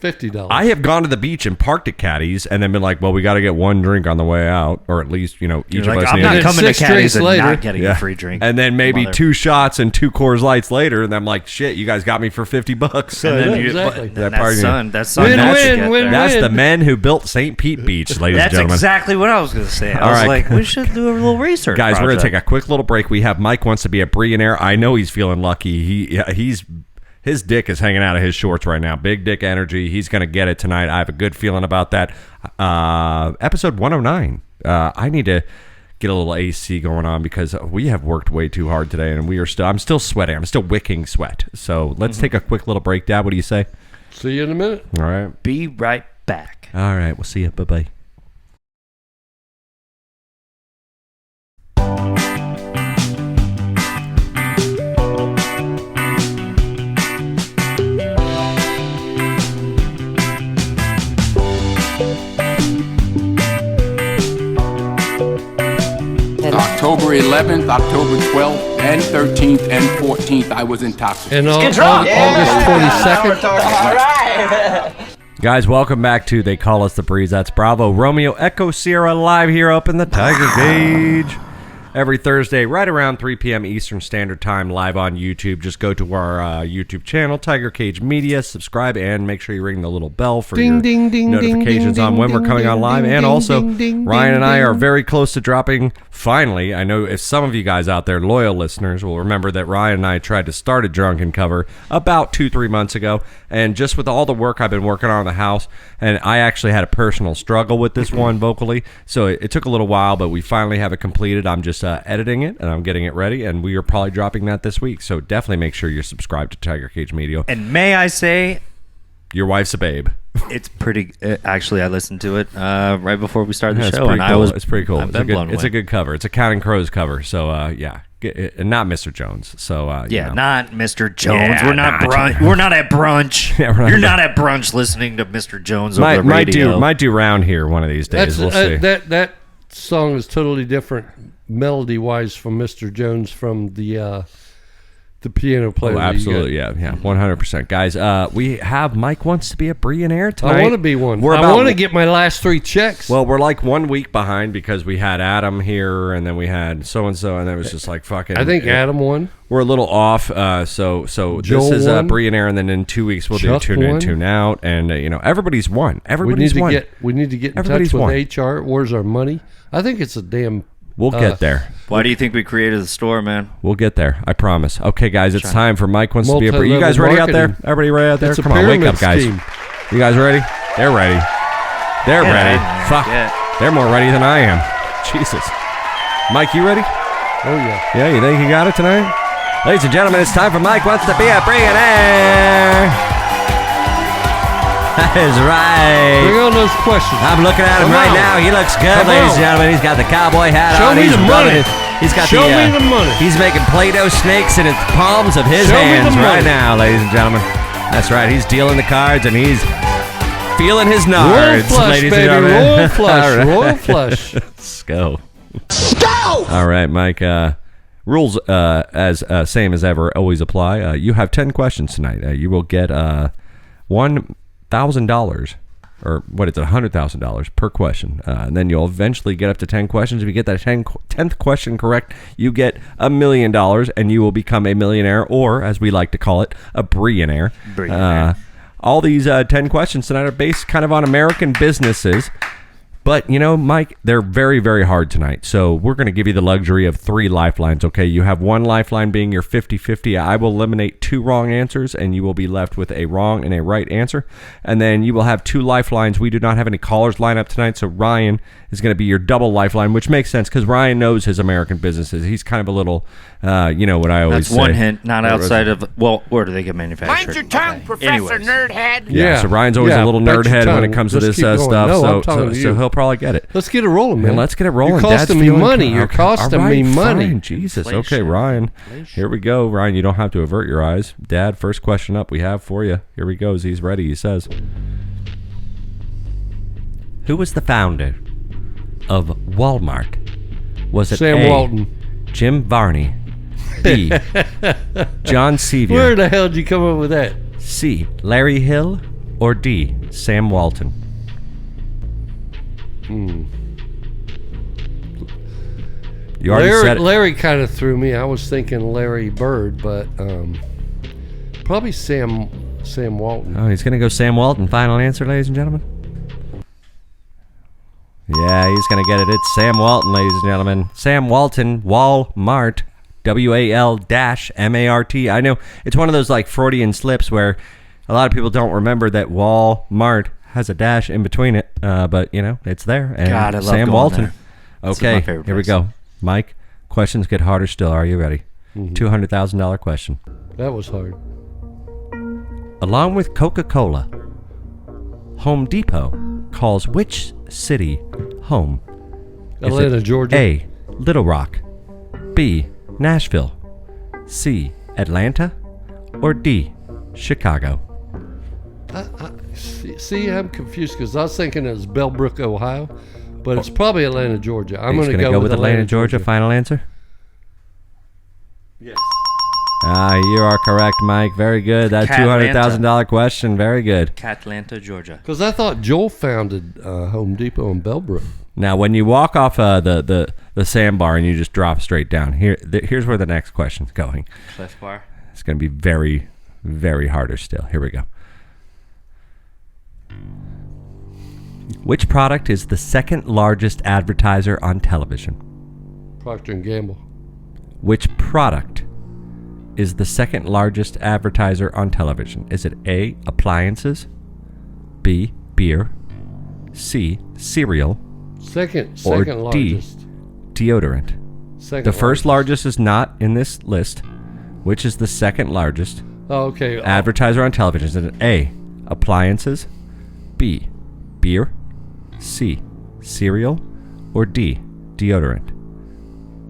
$50. I have gone to the beach and parked at caddies and then been like, well, we got to get one drink on the way out, or at least, each You're of like, us I'm need not And then coming to 6 caddies drinks and later- not getting Yeah. a free drink. And then maybe Mother- 2 shots and 2 Coors Lights later, and I'm like, shit, you guys got me for $50. And then Yeah, you, exactly. then That that party- sun, that's Win, that win, should get win, there. That's win. the men who built St. Pete Beach, ladies That's and gentlemen. exactly what I was going to say. I All was right. like, we should do a little research. Guys, we're going to project. take a quick little break. We have Mike wants to be a Bre'llionaire. I know he's feeling lucky. His dick is hanging out of his shorts right now. Big dick energy. He's going to get it tonight. I have a good feeling about that. Episode 109. I need to get a little AC going on because we have worked way too hard today, and I'm still sweating. I'm still wicking sweat. So let's take a quick little break, Dad. What do you say? See you in a minute. All right. Be right back. All right. We'll see you. Bye-bye. October 11th. 11th, October 12th, and 13th, and 14th, I was intoxicated. And August 22nd. All right. Guys, welcome back to They Call Us the Breeze. That's Bravo Romeo Echo Sierra live here up in the Tiger Cage. Every Thursday, right around 3 p.m. Eastern Standard Time, live on YouTube. Just go to our YouTube channel, Tiger Cage Media, subscribe, and make sure you ring the little bell for your notifications on when we're coming on live. And also, Ryan and I are very close to dropping, finally, I know if some of you guys out there, loyal listeners, will remember that Ryan and I tried to start a drunken cover about 2-3 months ago. And just with all the work I've been working on in the house, and I actually had a personal struggle with this one vocally, so it took a little while, but we finally have it completed. I'm just editing it and I'm getting it ready, and we are probably dropping that this week. So definitely make sure you're subscribed to Tiger Cage Media. And may I say, your wife's a babe. it's pretty. Actually, I listened to it right before we started the show, and cool. It's pretty cool. It's a good cover. It's a Counting Crows cover. So yeah, and not Mr. Jones. So yeah, you know. not Mr. Jones. Yeah, we're not brunch. We're not at brunch. Yeah, You're not at brunch listening to Mr. Jones over the radio. Might do round here one of these days. We'll see. That song is totally different melody wise from Mr. Jones from the piano player. Oh, absolutely, yeah, 100%. Guys, we have Mike wants to be a Bre'llionaire tonight. I want to be one. I want to get my last 3 checks. Well, we're like 1 week behind because we had Adam here, and then we had so-and-so, and then it was just like fucking... I think Adam won. We're a little off, so Joel this is won. Bre'llionaire, and then in 2 weeks we'll Chuck do Tune In, won. Tune Out, and everybody's won. Everybody's won. We need to get in Everybody's touch won. with HR. Where's our money? I think it's a damn... We'll get there. Why do you think we created the store, man? We'll get there. I promise. Okay, guys, it's time for Mike Wants to Be a Bre'llionaire. You guys Multi-level ready out there? marketing. Everybody ready out there? It's a Come on, wake up, pyramid guys. scheme. You guys ready? They're ready. They're ready. Fuck. Yeah. They're more ready than I am. Jesus. Mike, you ready? Oh, yeah. Yeah, you think you got it tonight? Ladies and gentlemen, it's time for Mike Wants to Be a Bre'llionaire. That is right. Bring on those questions. I'm looking at him Come right on. now. He looks good, Come ladies on. and gentlemen. He's got the cowboy hat Show on. me He's the money. He's got Show me the money. He's making Play-Doh snakes in the palms of his Show me hands the right money. now, ladies and gentlemen. That's right. He's dealing the cards and he's feeling his Royal nards, flush, ladies baby. and gentlemen. Royal flush. All right. Royal flush. Let's go. All right, Mike. Rules as same as ever always apply. You have 10 questions tonight. You will get $1,000. Or what is it, $100,000 per question. And then you'll eventually get up to 10 questions. If you get that 10th question correct, you get $1 million, and you will become a millionaire, or as we like to call it, a Bre'llionaire. All these 10 questions tonight are based kind of on American businesses. But, Mike, they're very, very hard tonight. So we're going to give you the luxury of 3 lifelines, okay? You have one lifeline being your 50-50. I will eliminate 2 wrong answers, and you will be left with a wrong and a right answer. And then you will have 2 lifelines. We do not have any callers lined up tonight, so Ryan is going to be your double lifeline, which makes sense because Ryan knows his American businesses. He's kind of a little, what I always say. That's one hint, not outside of... Well, where do they get manufactured? Mind your tongue, Okay. Professor Anyways. Nerdhead. Yeah, so Ryan's always a little bite nerd your head when tongue. it comes to Let's this keep going. stuff. No, I'm so talking to you. he'll probably get it. Let's get it rolling, man. And let's get it rolling. You're Dad's costing me feeling money. good. You're Okay. costing All right, me money. fine. Jesus. Okay, Inflation. Ryan. Here we go. Ryan, you don't have to avert your eyes. Dad, first question up we have for you. Here he goes. He's ready. He says, who was the founder of Walmart? Was it Sam A, Walton. Jim Varney, B, John Sevier, Where the hell did you come up with that? C, Larry Hill, or D, Sam Walton? You already said it. Larry kind of threw me. I was thinking Larry Bird, but probably Sam Walton. Oh, he's going to go Sam Walton. Final answer, ladies and gentlemen. Yeah, he's going to get it. It's Sam Walton, ladies and gentlemen. Sam Walton, Walmart, W-A-L-M-A-R-T. I know it's one of those like Freudian slips where a lot of people don't remember that Walmart has a dash in between it, but it's there. And God, I love Sam going Walton. there. This is Okay, my favorite here we place. go. Mike, questions get harder still. Are you ready? $200,000 question. That was hard. Along with Coca-Cola, Home Depot calls which city home? Is Atlanta, it Georgia. A, Little Rock, B, Nashville, C, Atlanta, or D, Chicago? See, I'm confused because I was thinking it was Bellbrook, Ohio, but it's probably Atlanta, Georgia. I'm He's going to gonna go with Atlanta, Georgia. Final answer? Yes. You are correct, Mike. Very good. That Catlanta. $200,000 question. Very good. Catlanta, Georgia. Because I thought Joel founded Home Depot in Bellbrook. Now, when you walk off the sandbar and you just drop straight down, here's where the next question's going. Cliff Bar. It's going to be very, very harder still. Here we go. Which product is the second largest advertiser on television? Procter & Gamble. Which product is the second largest advertiser on television? Is it A, appliances, B, beer, C, cereal, Second or D, largest. deodorant? Second The first largest is not in this list. Which is the second largest Oh, okay. advertiser on television? Is it A, appliances, B, beer, C, cereal, or D, deodorant?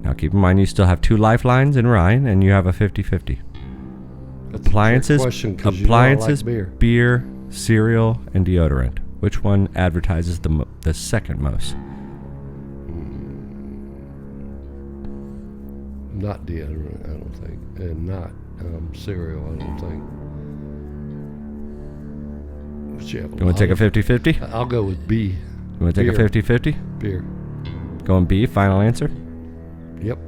Now keep in mind you still have 2 lifelines in Ryan, and you have a 50-50. That's a Appliances, trick question 'cause you know I like appliances, beer. beer, cereal, and deodorant. Which one advertises the second most? Not deodorant, I don't think. And not cereal, I don't think. But you have You want to take a 50-50? I'll go with B. You want to take a Beer. 50-50? Beer. Going B, final answer? Yep.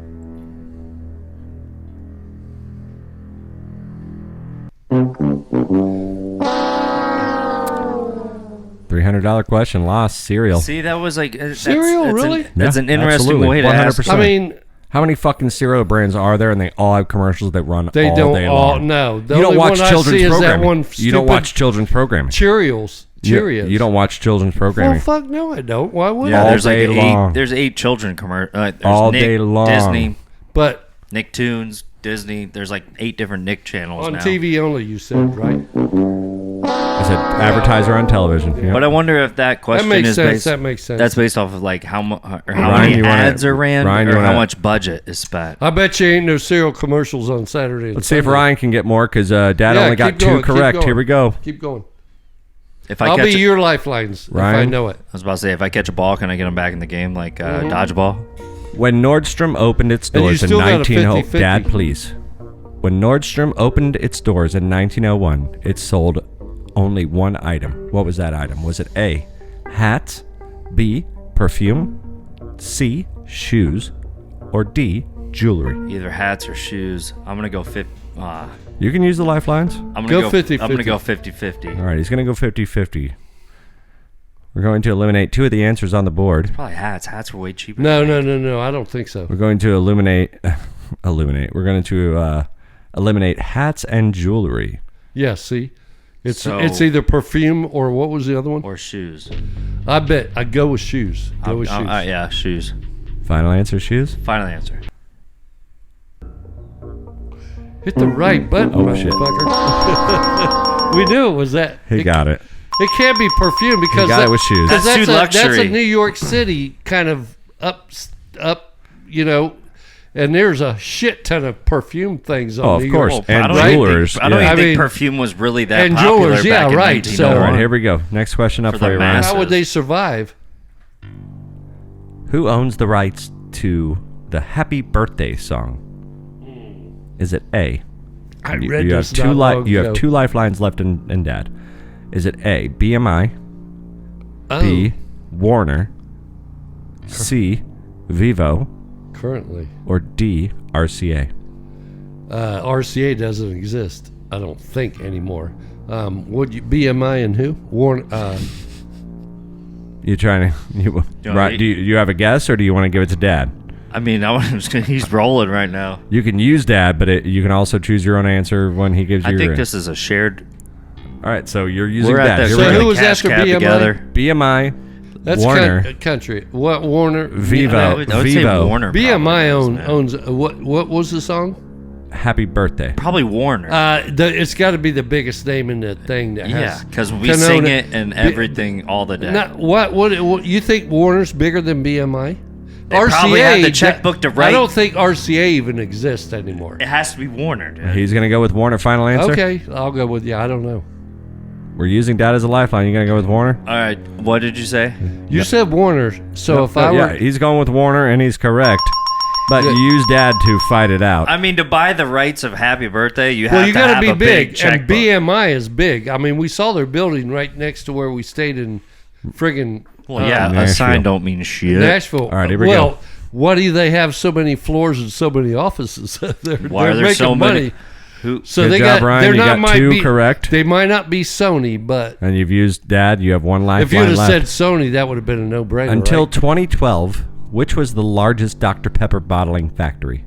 $300 question. Lost. Cereal. See, that was like Cereal, really? That's an Yeah, interesting absolutely. way to ask. 100%. I mean, How many fucking cereal brands are there, and they all have commercials that run they all don't day all. long? No, the You don't only watch one children's I see is that programming. one. You don't stupid watch children's programming. Cheerios. Cheerios. You don't watch children's Well, programming. fuck no, I don't. Why would Yeah, I? All there's like day long. 8. There's 8 children commercials. All day long. Disney, But Nicktoons, Disney. There's like 8 different Nick channels on now. TV only, you said, right? I said advertiser on television. Yeah. But I wonder if that question That makes is sense. based. That makes sense. That's based off of like how Ryan, many you wanna- ads are ran, Ryan, you or how wanna- much budget is spent. I bet you ain't no cereal commercials on Saturday. and Let's see if Sunday. Ryan can get more, because Dad Yeah, only got keep 2 going, keep correct. going. Here we go. Keep going. If I I'll catch be your lifelines if I Ryan? know it. I was about to say, if I catch a ball, can I get them back in the game like dodgeball? When Nordstrom opened its And you doors in still got a 1900, 50-50. Dad, please. When Nordstrom opened its doors in 1901, it sold only one item. What was that item? Was it A, hats, B, perfume, C, shoes, or D, jewelry? Either hats or shoes. I'm gonna go 50. You can use the lifelines. I'm Go gonna 50-50. I'm gonna go 50-50. All right, he's going to go 50-50. We're going to eliminate 2 of the answers on the board. Probably hats. Hats were way cheaper. No. I don't think so. We're going to eliminate. We're going to eliminate hats and jewelry. Yeah, see? It's So- either perfume or what was the other one? Or shoes. I bet I'd go with shoes. Go with shoes. Yeah, shoes. Final answer, shoes. Final answer. Hit the right button, Oh, shit. motherfucker. We knew it was that. He got it. It can't be perfume because got it with shoes. 'cause That's too that's a luxury. New York City kind of up, and there's a shit ton of perfume things on Oh, of New course. York. And I don't even jewelers, think- I don't yeah. even I think mean- perfume was really that and popular jewelers, yeah, back in right, so- 1901. All right, here we go. Next question up For for the you, Ryan. masses. How would they survive? Who owns the rights to the Happy Birthday song? Is it A? I You, read you this have two not long You ago. have 2 lifelines left in Dad. Is it A, BMI, Oh, B, Warner, C, Vivo, currently. or D, RCA? RCA doesn't exist, I don't think, anymore. Would you BMI and who? You trying to? Right? Do you have a guess, or do you want to give it to Dad? I mean, he's rolling right now. You can use Dad, but you can also choose your own answer when he gives you. I think your this is a shared. All right, so you're using We're at Dad. that. Here So we who go. was cash after cab BMI? together? BMI, That's Warner, country. What Warner? Vivo. I would say Vivo. Warner. BMI probably is, man. owns what was the song? Happy Birthday. Probably Warner. It's got to be the biggest name in the thing that yeah, has. because we to sing know it and everything all the day. Not, what you think Warner's bigger than BMI? They probably have the checkbook to I write. don't think RCA even exists anymore. It has to be Warner, dude. He's gonna go with Warner. Final answer. Okay, I'll go with you. I don't know. We're using Dad as a lifeline. You gonna go with Warner? All right, what did you say? You said Warner, so if I were yeah, he's going with Warner, and he's correct. But you used Dad to fight it out. I mean, to buy the rights of Happy Birthday, you Well, have you to got to have be a big, big and checkbook. BMI is big. I mean, we saw their building right next to where we stayed in friggin' Well, yeah, a Nashville. sign don't mean shit. Nashville. All right, here we well, go. why do they have so many floors and so many offices? they're Why are there making so money. many? Who? So Good they job, got. Ryan. They're You not got might 2 be correct. They might not be Sony, but And you've used Dad. You have one if lifeline you'd have left. said Sony, that would have been a no-brainer. Until right? 2012, which was the largest Dr. Pepper bottling factory?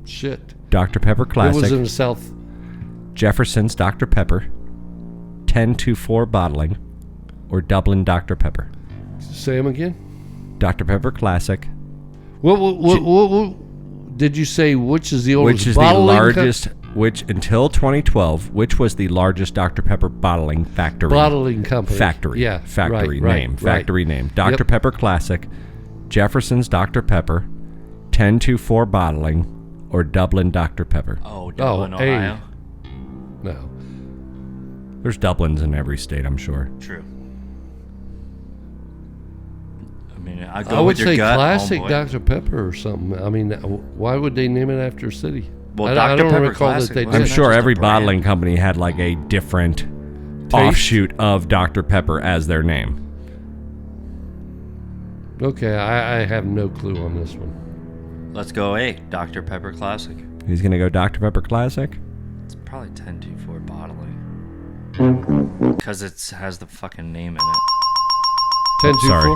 Shit, Dr. Pepper it Classic, was in the South. Jefferson's Dr. Pepper, 1024 Bottling, or Dublin Dr. Pepper. Say them again. Dr. Pepper Classic, What did you say? Which is the oldest? which is the bottling largest, which until 2012, which was the largest Dr. Pepper bottling factory? bottling company? Factory. Yeah. Factory right, name. right, Factory right. name. Dr. Yep. Pepper Classic, Jefferson's Dr. Pepper, 1024 Bottling, or Dublin Dr. Pepper. Oh, Dublin, A. Ohio. No. There's Dublins in every state, I'm sure. True. I mean, I I go would with your say gut, classic homeboy. Dr. Pepper or something. I mean, why would they name it after a city? Well, I Dr. don't Pepper recall Classic that they was- I'm did. Isn't that sure just a every brand? bottling company had like a different offshoot of Dr. Pepper as their name. Okay, I have no clue on this one. Let's go A. Dr. Pepper Classic. He's going to go Dr. Pepper Classic. It's probably 1024 bottling. Because it has the fucking name in it. 1024? Sorry,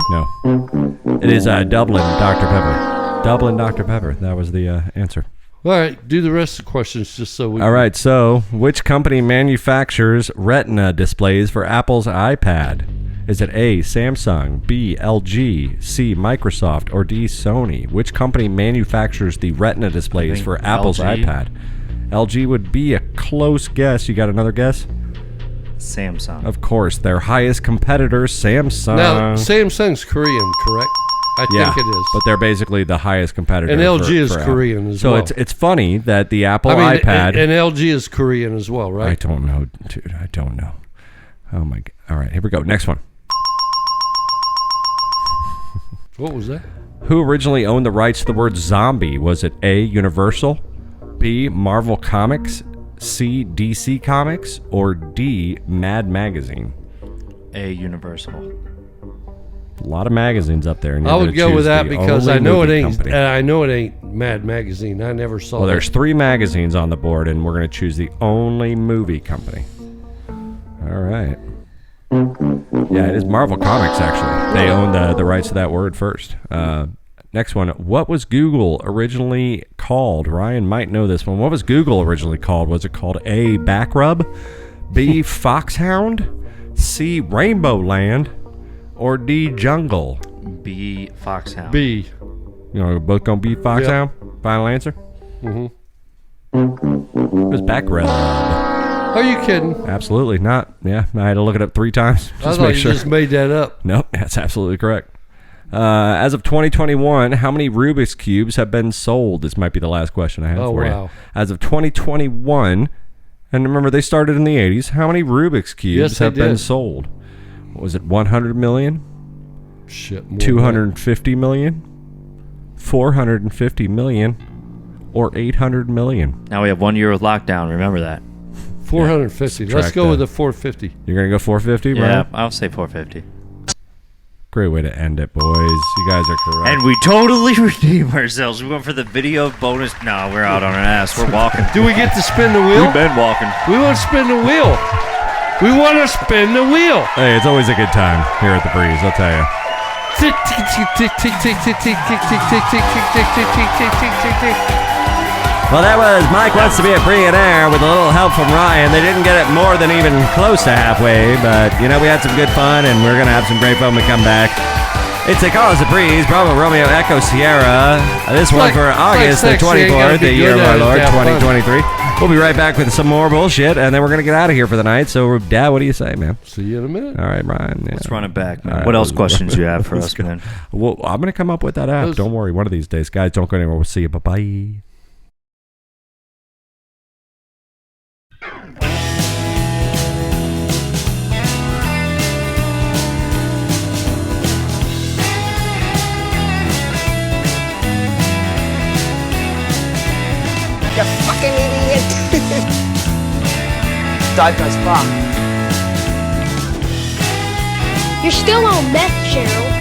no. It is Dublin Dr. Pepper. Dublin Dr. Pepper. That was the answer. All right, do the rest of the questions just so we All right, so which company manufactures Retina displays for Apple's iPad? Is it A, Samsung, B, LG, C, Microsoft, or D, Sony? Which company manufactures the Retina displays think for Apple's LG. iPad? LG would be a close guess. You got another guess? Samsung. Of course, their highest competitor, Samsung. Now, Samsung's Korean, correct? I think it is. But they're basically the highest competitor. And LG is for Apple. Korean as so well. it's funny that the Apple I mean, iPad. and LG is Korean as well, I right? don't know, dude. I don't know. Oh my god. All right, here we go. Next one. What was that? Who originally owned the rights to the word zombie? Was it A, Universal, B, Marvel Comics, C, DC Comics, or D, Mad Magazine? A. Universal. A lot of magazines up there. And you're I would gonna go with choose that the because only I know it movie ain't. company. I know it ain't Mad Magazine. I never saw. Well, that. there's 3 magazines on the board, and we're going to choose the only movie company. All right. Yeah, it is Marvel Comics, actually. They own the rights to that word first. Next one. What was Google originally called? Ryan might know this one. What was Google originally called? Was it called A, Backrub, B, Foxhound, C, Rainbow Land, or D, Jungle? B. Foxhound. B. You know, both going to be Foxhound? Final answer? Mm-hmm. It was Backrub. Are you kidding? Absolutely not. Yeah, I had to look it up 3 times. I Just thought make you sure. just made that up. Nope, that's absolutely correct. As of 2021, how many Rubik's Cubes have been sold? This might be the last question I have Oh, for wow. you. As of 2021, and remember they started in the 80s, how many Rubik's Cubes Yes, they have been did. sold? Was it 100 million, Shit. more 250 million, 450 million, or 800 million? Now we have 1 year with lockdown. Remember that. than 450. Let's subtract go that. with the 450. You're going to go 450, Yeah, Brian? I'll say 450. Great way to end it, boys. You guys are correct. And we totally redeem ourselves. We went for the video bonus. No, we're out on our ass. We're walking. Do we get to spin the wheel? We've been walking. We want to spin the wheel. We want to spin the wheel. Hey, it's always a good time here at the Breeze, I'll tell you. Tick, tick, tick, tick, tick, tick, tick, tick, tick, tick, tick, tick, tick, tick, tick, tick, tick, tick, tick. Well, that was Mike Wants to Be a Bre'llionaire with a little help from Ryan. They didn't get it more than even close to halfway, but, you know, we had some good fun, and we're going to have some great fun when we come back. It's a Call Us a Breeze, Bravo Romeo Echo Sierra. This one like- for August the sexy, ain't gotta 24th, be the year of good our at it, Lord, have fun. 2023. We'll be right back with some more bullshit, and then we're going to get out of here for the night. So, Dad, what do you say, man? See you in a minute. All right, Ryan. Yeah. Let's run it back, man. All right, What else let's- questions you have for let's us, go. man? Well, I'm going to come up with that app. Let's- Don't worry. One of these days. Guys, don't go anywhere. We'll see you. Bye-bye. fucking idiot. Dive as fuck. You're still on meth, Cheryl.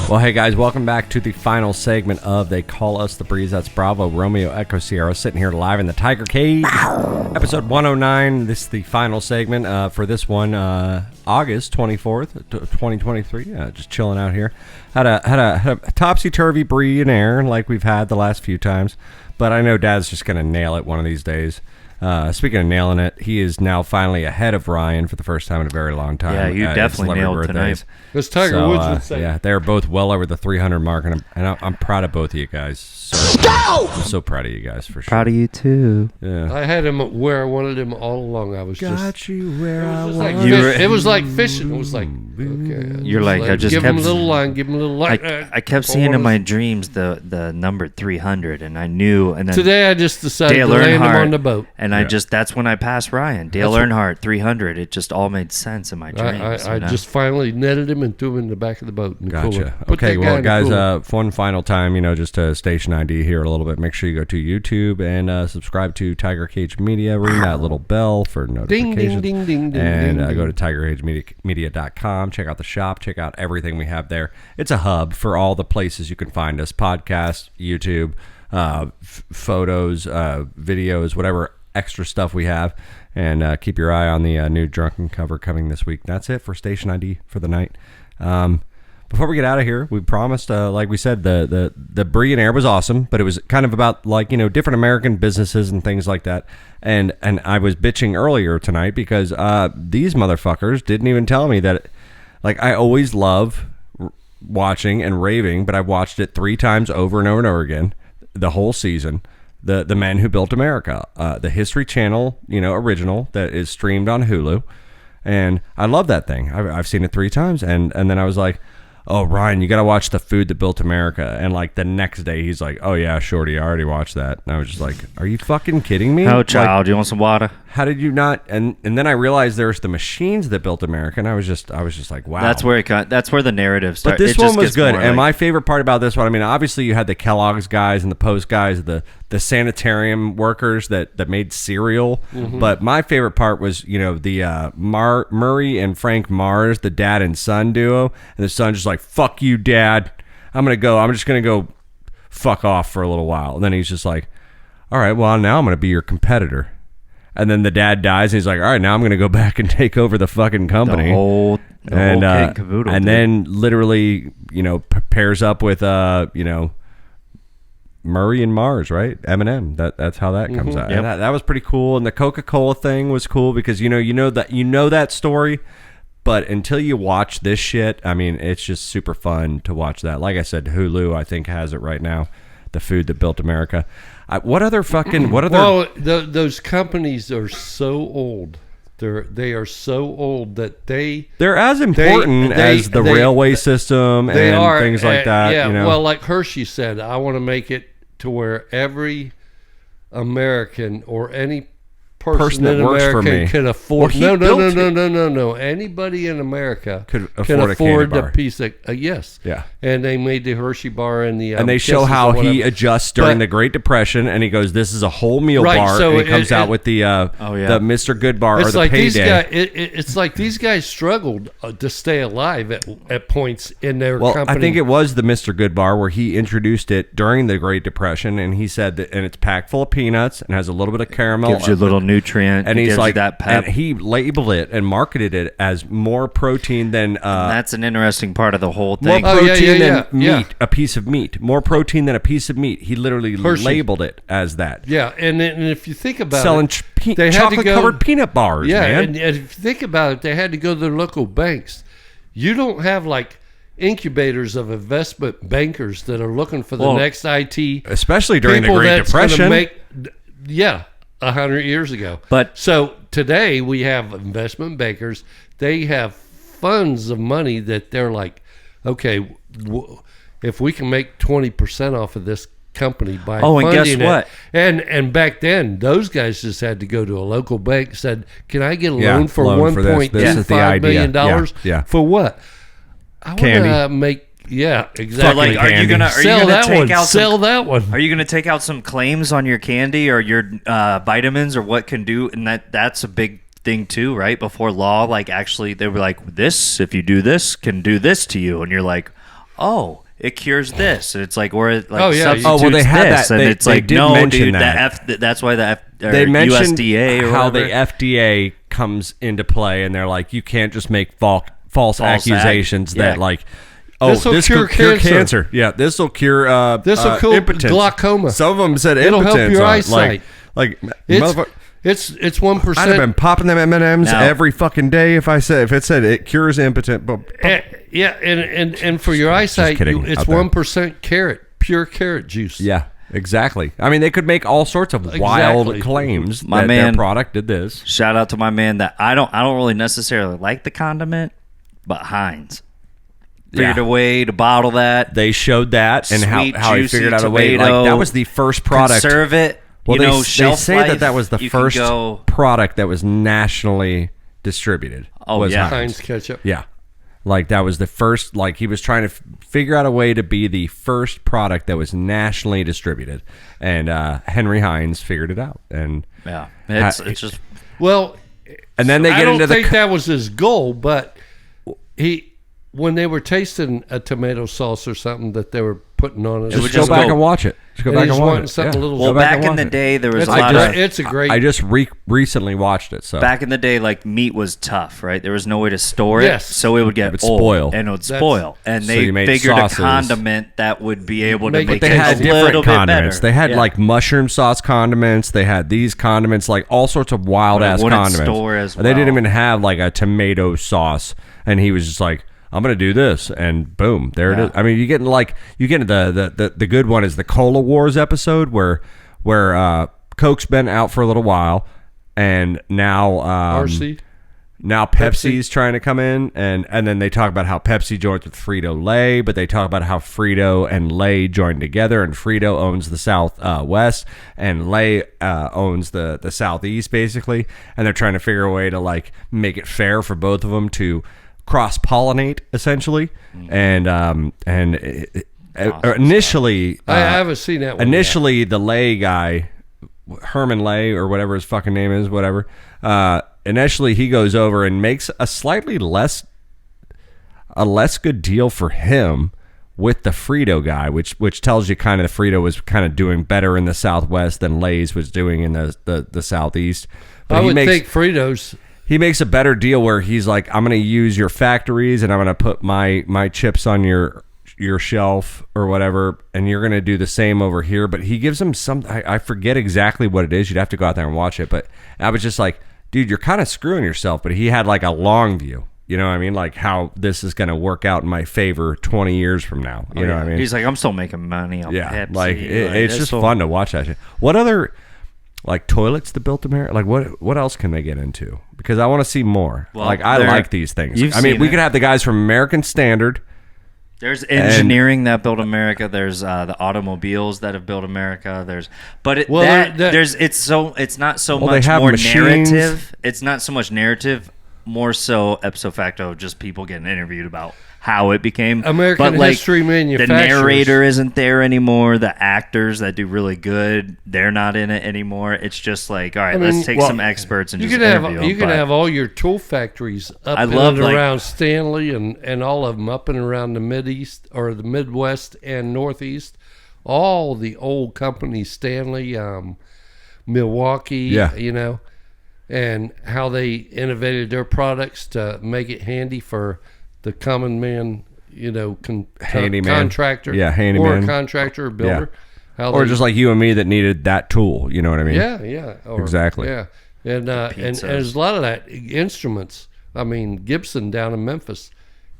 Well, hey guys, welcome back to the final segment of They Call Us the Breeze. That's Bravo, Romeo, Echo, Sierra, sitting here live in the Tiger Cage. Episode 109. This is the final segment for this one, August 24th, 2023. Just chilling out here. Had a topsy-turvy Bre'llionaire like we've had the last few times, but I know Dad's just going to nail it one of these days. Speaking of nailing it, he is now finally ahead of Ryan for the first time in a very long time. Yeah, you definitely nailed tonight. As Tiger Woods would say. Yeah, they're both well over the 300 mark, and I'm proud of both of you guys. I'm so proud of you guys for sure. Proud of you too. Yeah. I had him where I wanted him all along. I was Got you where I just want. like it was like fishing. It was like, okay. You're like, I just give him kept- a little line, give him a little line. I kept seeing in my dreams the number 300, and I knew. And then Today I just decided Dale to land him Earnhardt, on the boat. and that's when I passed Ryan. Dale Earnhardt 300. It just all made sense in my dreams. I just finally netted him and threw him in the back of the boat. In the cooler. Gotcha. Put Okay, that guy well, in the guys, cooler. one final time, just to station ID here a little bit. Make sure you go to YouTube and subscribe to Tiger Cage Media. Ring that little bell for notifications. ding, ding, ding, and ding, go ding. to tigercagemedia.com. Check out the shop. Check out everything we have there. It's a hub for all the places you can find us: podcasts, YouTube, photos, videos, whatever extra stuff we have. And keep your eye on the new Drunken cover coming this week. That's it for Station ID for the night. Before we get out of here, we promised, like we said, the Bre'llionaire was awesome, but it was kind of about different American businesses and things like that. And I was bitching earlier tonight because these motherfuckers didn't even tell me that. I always love watching and raving, but I've watched it 3 times over and over and over again, the whole season. The Men Who Built America, the History Channel, original that is streamed on Hulu, and I love that thing. I've seen it 3 times, and then I was like, "Oh, Ryan, you got to watch The Food That Built America." And the next day, he's like, "Oh yeah, Shorty, I already watched that." And I was just like, "Are you fucking kidding me?" Oh, child, you want some water? How did you not? And then I realized there's the machines that built America, and I was just like, wow. That's where that's where the narrative starts. But this one was good, and my favorite part about this one, obviously you had the Kellogg's guys and the Post guys, the sanitarium workers that made cereal. Mm-hmm. But my favorite part was the Murray and Frank Mars, the dad and son duo, and the son just like, "Fuck you, Dad. I'm just gonna go fuck off for a little while." And then he's just like, "All right, well now I'm gonna be your competitor." And then the dad dies, and he's like, "All right, now I'm going to go back and take over the fucking company." The whole kit and caboodle. And then literally, pairs up with, Murray and Mars, right? Eminem. That's how that comes out. Yep. And that was pretty cool. And the Coca-Cola thing was cool because you know that story, but until you watch this shit, it's just super fun to watch that. Like I said, Hulu I think has it right now. The Food That Built America. What other? Well, those companies are so old. They are so old that they're as important as the railway system and things like that. Yeah. Well, like Hershey said, I want to make it to where every American or any person that in works for America me can afford. Well, No. Anybody in America could afford the piece of yes. Yeah. And they made the Hershey bar and the and they show how he adjusts during the Great Depression, and he goes, "This is a whole meal bar," so and he comes out with the Mr. Good bar or the like Payday. It's like these guys struggled to stay alive at points in their company. I think it was the Mr. Good bar where he introduced it during the Great Depression, and he said that, and it's packed full of peanuts and has a little bit of caramel. Gives you a little nutrient, and he's like that pep. And he labeled it and marketed it as more protein than that's an interesting part of the whole thing. More protein than meat, a piece of meat. More protein than a piece of meat. He literally labeled it as that. Yeah, and if you think about selling it, they chocolate-covered peanut bars, man. And if you think about it, they had to go to their local banks. You don't have like incubators of investment bankers that are looking for the next IT, especially during the Great Depression. 100 years ago. But so today we have investment bankers. They have funds of money that they're like, okay, if we can make 20% off of this company by funding and guess what? And back then those guys just had to go to a local bank and said, can I get a loan for $1.25 million? Yeah. For what? I want to make Yeah, So, exactly. like, are you gonna Sell that take one. out Sell some, that one. Are you gonna take out some claims on your candy or your vitamins or what can do? And that's a big thing too, right? Before law, like actually, they were like, this, if you do this, can do this to you, and you're like, oh, it cures this, and it's like, or it like substitutes well, they had this, that. and They- it's they like, did no, mention dude, that. that's why the They mentioned USDA or how whatever. the FDA comes into play, and they're like, you can't just make false accusations that like, oh, This'll this cure could cure cancer. cancer. Yeah, this will cure This'll cure impotence. glaucoma. Some of them said It'll impotence. help your on it. eyesight. Like It's motherfucker. it's I'd have 1%. been popping them M&Ms Now- every fucking day if it said it cures impotent. But Yeah, and for your eyesight, kidding it's out there. 1% carrot, pure carrot juice. yeah, exactly. I mean, they could make all sorts of wild Exactly. claims My that man- their product did this. Shout out to my man that I don't really necessarily like the condiment, but Heinz figured Yeah. a way to bottle that. They showed that and Sweet, how he juicy figured out a way. tomato, Like that was the first product. Conserve it. Well, you they, know, they shelf say life, that was the you can first go- product that was nationally distributed. Oh, was yeah. Heinz ketchup. Yeah. Like that was the first, like he was trying to figure out a way to be the first product that was nationally distributed. And Henry Heinz figured it out. And Yeah, it's just Well, and then they I get don't into the think that was his goal, but when they were tasting a tomato sauce or something that they were putting on it, would just go just back go- and watch it. Just go And back he's and watch wanting it. something a little- well. Go back Back and in watch the it. day, there was it's a lot of it's a great. I just recently watched it. So back in the day, like meat was tough, right? There was no way to store it, Yes. so it would get It would old spoil. and it would That's- spoil. And So they you made figured sauces. a condiment that would be able to Make make it they it had a little different bit condiments. better. They had Yeah. like mushroom sauce condiments. They had these condiments, like all sorts of wild But it ass wouldn't condiments. store as They didn't well. even have like a tomato sauce, and he was just like, "I'm gonna do this," and boom, there it is. I mean, you get the good one is the Cola Wars episode where Coke's been out for a little while, and now RC. Now Pepsi's trying to come in, and then they talk about how Pepsi joined with Frito-Lay, but they talk about how Frito and Lay joined together, and Frito owns the Southwest, and Lay owns the Southeast, basically, and they're trying to figure a way to like make it fair for both of them to cross-pollinate, essentially, and initially, I haven't seen that one. initially the Lay guy, Herman Lay or whatever his fucking name is, whatever. Initially, he goes over and makes a slightly less good deal for him with the Frito guy, which tells you kind of the Frito was kind of doing better in the Southwest than Lay's was doing in the Southeast. But I he would makes, think Fritos. he makes a better deal where he's like, I'm going to use your factories and I'm going to put my chips on your shelf or whatever, and you're going to do the same over here. But he gives him some, I forget exactly what it is. You'd have to go out there and watch it. But I was just like, dude, you're kind of screwing yourself. But he had like a long view. You know what I mean? Like how this is going to work out in my favor 20 years from now. You know what I mean? He's like, I'm still making money on Yeah, Pepsi. like it's that's just so- fun to watch that shit. What other like toilets that built America? Like what else can they get into? Because I want to see more. Well, like I they're- like these things. you've I mean, seen we it. could have the guys from American Standard. There's engineering that built America. There's the automobiles that have built America. There's, but it, Well, that, that- there's it's not so Well, they much have more machines. narrative. It's not so much narrative, more so ipso facto, just people getting interviewed about how it became American But, like, history The manufacturers. narrator isn't there anymore. The actors that do really good, they're not in it anymore. It's just like, all right, I mean, let's take well, some experts and You just can interview them. have you can but- have all your tool factories up I in love, and like- around Stanley and all of them up and around the Mideast or the Midwest and Northeast. All the old companies, Stanley, Milwaukee, Yeah. you know, and how they innovated their products to make it handy for the common man, you know, Handyman. contractor, Yeah, or handyman. a contractor or builder. How Or they- just like you and me that needed that tool. You know what I mean? yeah. Or, Exactly. Yeah. And there's a lot of that instruments. I mean, Gibson down in Memphis,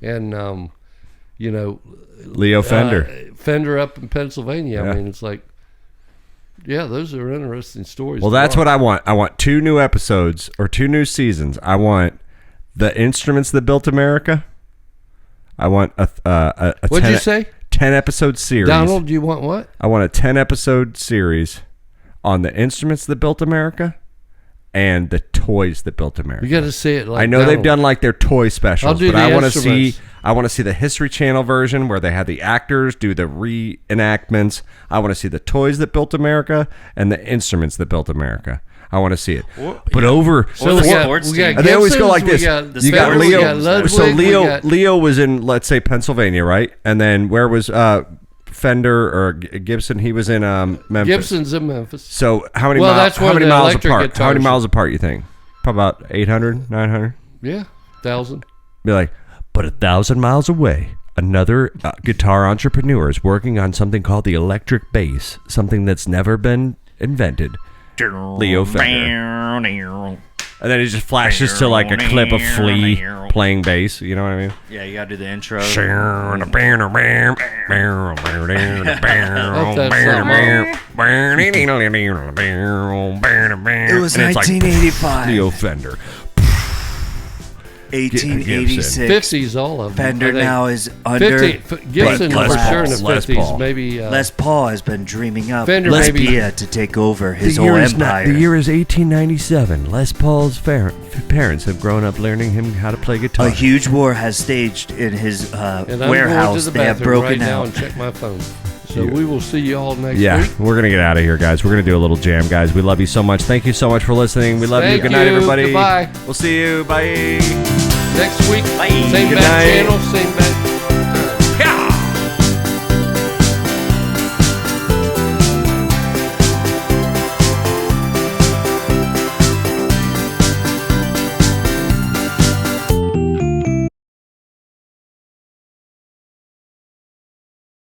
and you know, Leo Fender. Fender up in Pennsylvania. Yeah. I mean, it's like, yeah, those are interesting stories. Well, to that's watch. what I want. I want 2 new episodes or 2 new seasons. I want the instruments that built America. I want a What'd you say? 10 episode series. Donald, do you want what? I want a 10 episode series on the instruments that built America and the toys that built America. You got to see it. Like I know they've Donald. done like their toy specials, I'll do but the I want to see. instruments. I want to see the History Channel version where they had the actors do the reenactments. I want to see the toys that built America and the instruments that built America. I want to see it. But over, So we got and they always go like this. Gibsons, You got Fenders, Leo. we got Ludwig, So we got- Leo was in, let's say, Pennsylvania, right? And then where was Fender or Gibson? He was in Memphis. Gibson's in Memphis. So how many Well, miles? that's How where many the miles electric apart? How many guitars- miles apart? You think? Probably about 800, 900. Yeah, 1,000. Be like, but 1,000 miles away, another guitar entrepreneur is working on something called the electric bass, something that's never been invented. Leo Fender. And then it just flashes to like a clip of Flea playing bass. You know what I mean? Yeah, you gotta do the intro. It was And it's like, 1985. Leo Fender. 1886. 50s, all of them. Fender I think. now is under. 50, Gibson Les for Paul, sure in the Les 50s. Paul. Maybe. Les Paul has been dreaming up Fender Les maybe- Pia to take over his The whole year, is empire. the year is 1897. Les Paul's parents have grown up learning him how to play guitar. A huge war has staged in his and I'm warehouse. going to the They have bathroom broken right now out. and check my phone. So we will see you all next Yeah, week. we're going to get out of here, guys. We're going to do a little jam, guys. We love you so much. Thank you so much for listening. We love you. Thank Good night, you. everybody. Goodbye. We'll see you. Bye. Next week, Bye. same Good bad night. channel, same bad